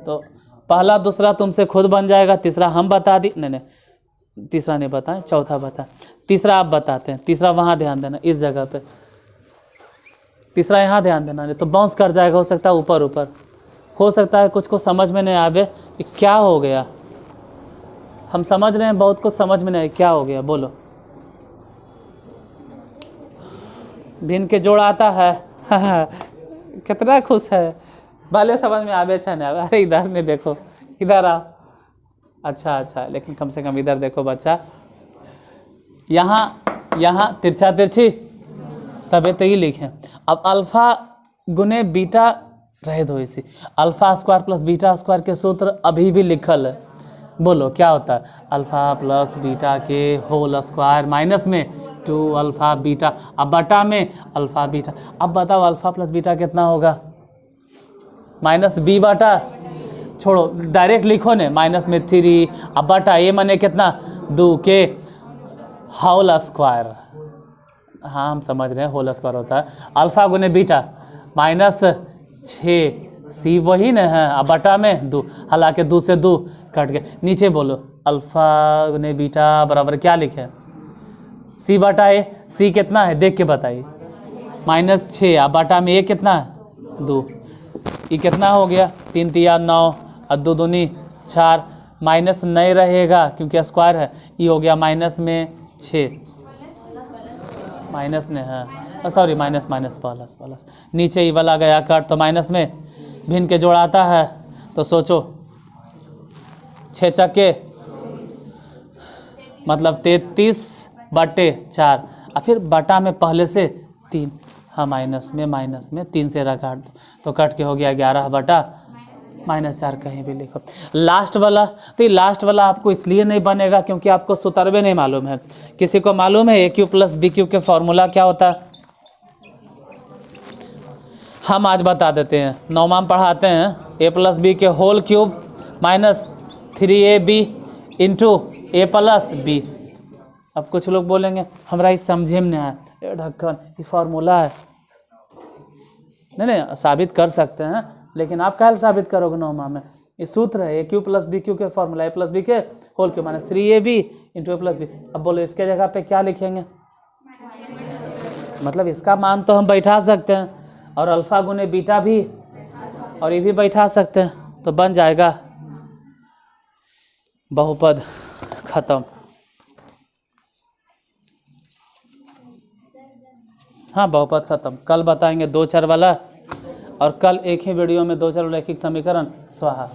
तो पहला दूसरा तुमसे खुद बन जाएगा, तीसरा हम बता दी, नहीं तीसरा नहीं बताएं, चौथा बताएं, तीसरा आप बताते हैं। तीसरा वहाँ ध्यान देना इस जगह पे, तीसरा यहाँ ध्यान देना, नहीं तो बाउंस कर जाएगा, हो सकता है ऊपर ऊपर, हो सकता है कुछ को समझ में नहीं आवे कि क्या हो गया। हम समझ रहे हैं, बहुत कुछ समझ में नहीं आए, क्या हो गया बोलो। भिन्न के जोड़ आता है कितना खुश है, भले समझ में आवे अच्छा नहीं आवे। अरे इधर नहीं देखो, इधर आ, अच्छा, लेकिन कम से कम इधर देखो बच्चा, यहाँ तिरछा तिरछी, तबे तो ये लिखें। अब अल्फा गुने बीटा रह दो इसी, alpha square plus beta square के सूत्र अभी भी लिखल है, बोलो क्या होता है, अल्फा प्लस बीटा के होल स्क्वायर माइनस में 2 अल्फा बीटा, अब बटा में अल्फा बीटा। अब बताओ अल्फा प्लस बीटा कितना होगा, माइनस बी बटा, छोड़ो डायरेक्ट लिखो ने, माइनस में 3, अब बटा ये माने कितना 2 के होल स्क्वायर। हाँ हम समझ रहे हैं होल स्क्वायर होता है, अल्फा गुने बीटा -6, सी वही न है, अब बटा में 2, हालांकि 2 से 2 कट गए, नीचे बोलो अल्फा गुने बीटा बराबर क्या लिखे, सी बटा ए, सी कितना है देख के बताइए, -6, अब बटा में ए कितना है 2, ये कितना हो गया 3 3 9 और 2 दूनी 4, माइनस नहीं रहेगा क्योंकि स्क्वायर है, ये हो गया माइनस में 6, माइनस में है, सॉरी माइनस प्लस, नीचे ये वाला गया कट, तो माइनस में भिन्न के जोड़ आता है, तो सोचो 6 चक्के मतलब 33/4, और फिर बटा में पहले से 3, हाँ माइनस में 3 से काट दो, तो कट के हो गया 11/-4, कहीं भी लिखो। लास्ट वाला, तो ये लास्ट वाला आपको इसलिए नहीं बनेगा क्योंकि आपको सूत्र नहीं मालूम है। किसी को मालूम है ए क्यूब प्लस बी क्यूब के फॉर्मूला क्या होता है, हम आज बता देते हैं, 9वां पढ़ाते हैं, ए प्लस बी के whole cube minus 3ab into a plus b. अब कुछ लोग बोलेंगे हमरा इस समझे में नहीं आया, ये ढक्कन ये फार्मूला है, नहीं साबित कर सकते हैं, लेकिन आप क्या साबित करोगे 9वां में, ये सूत्र है a cube plus b cube के फॉर्मूला, ए प्लस बी के whole cube minus 3ab into a plus b. अब बोलो इसके जगह पे क्या लिखेंगे, मतलब इसका मान तो हम बैठा सकते हैं, और अल्फा गुने बीटा भी और ये भी बैठा सकते हैं, तो बन जाएगा बहुपद खत्म। हाँ बहुपद खत्म। कल बताएंगे 2 चर वाला, और कल एक ही वीडियो में 2 चर रैखिक समीकरण स्वाहा।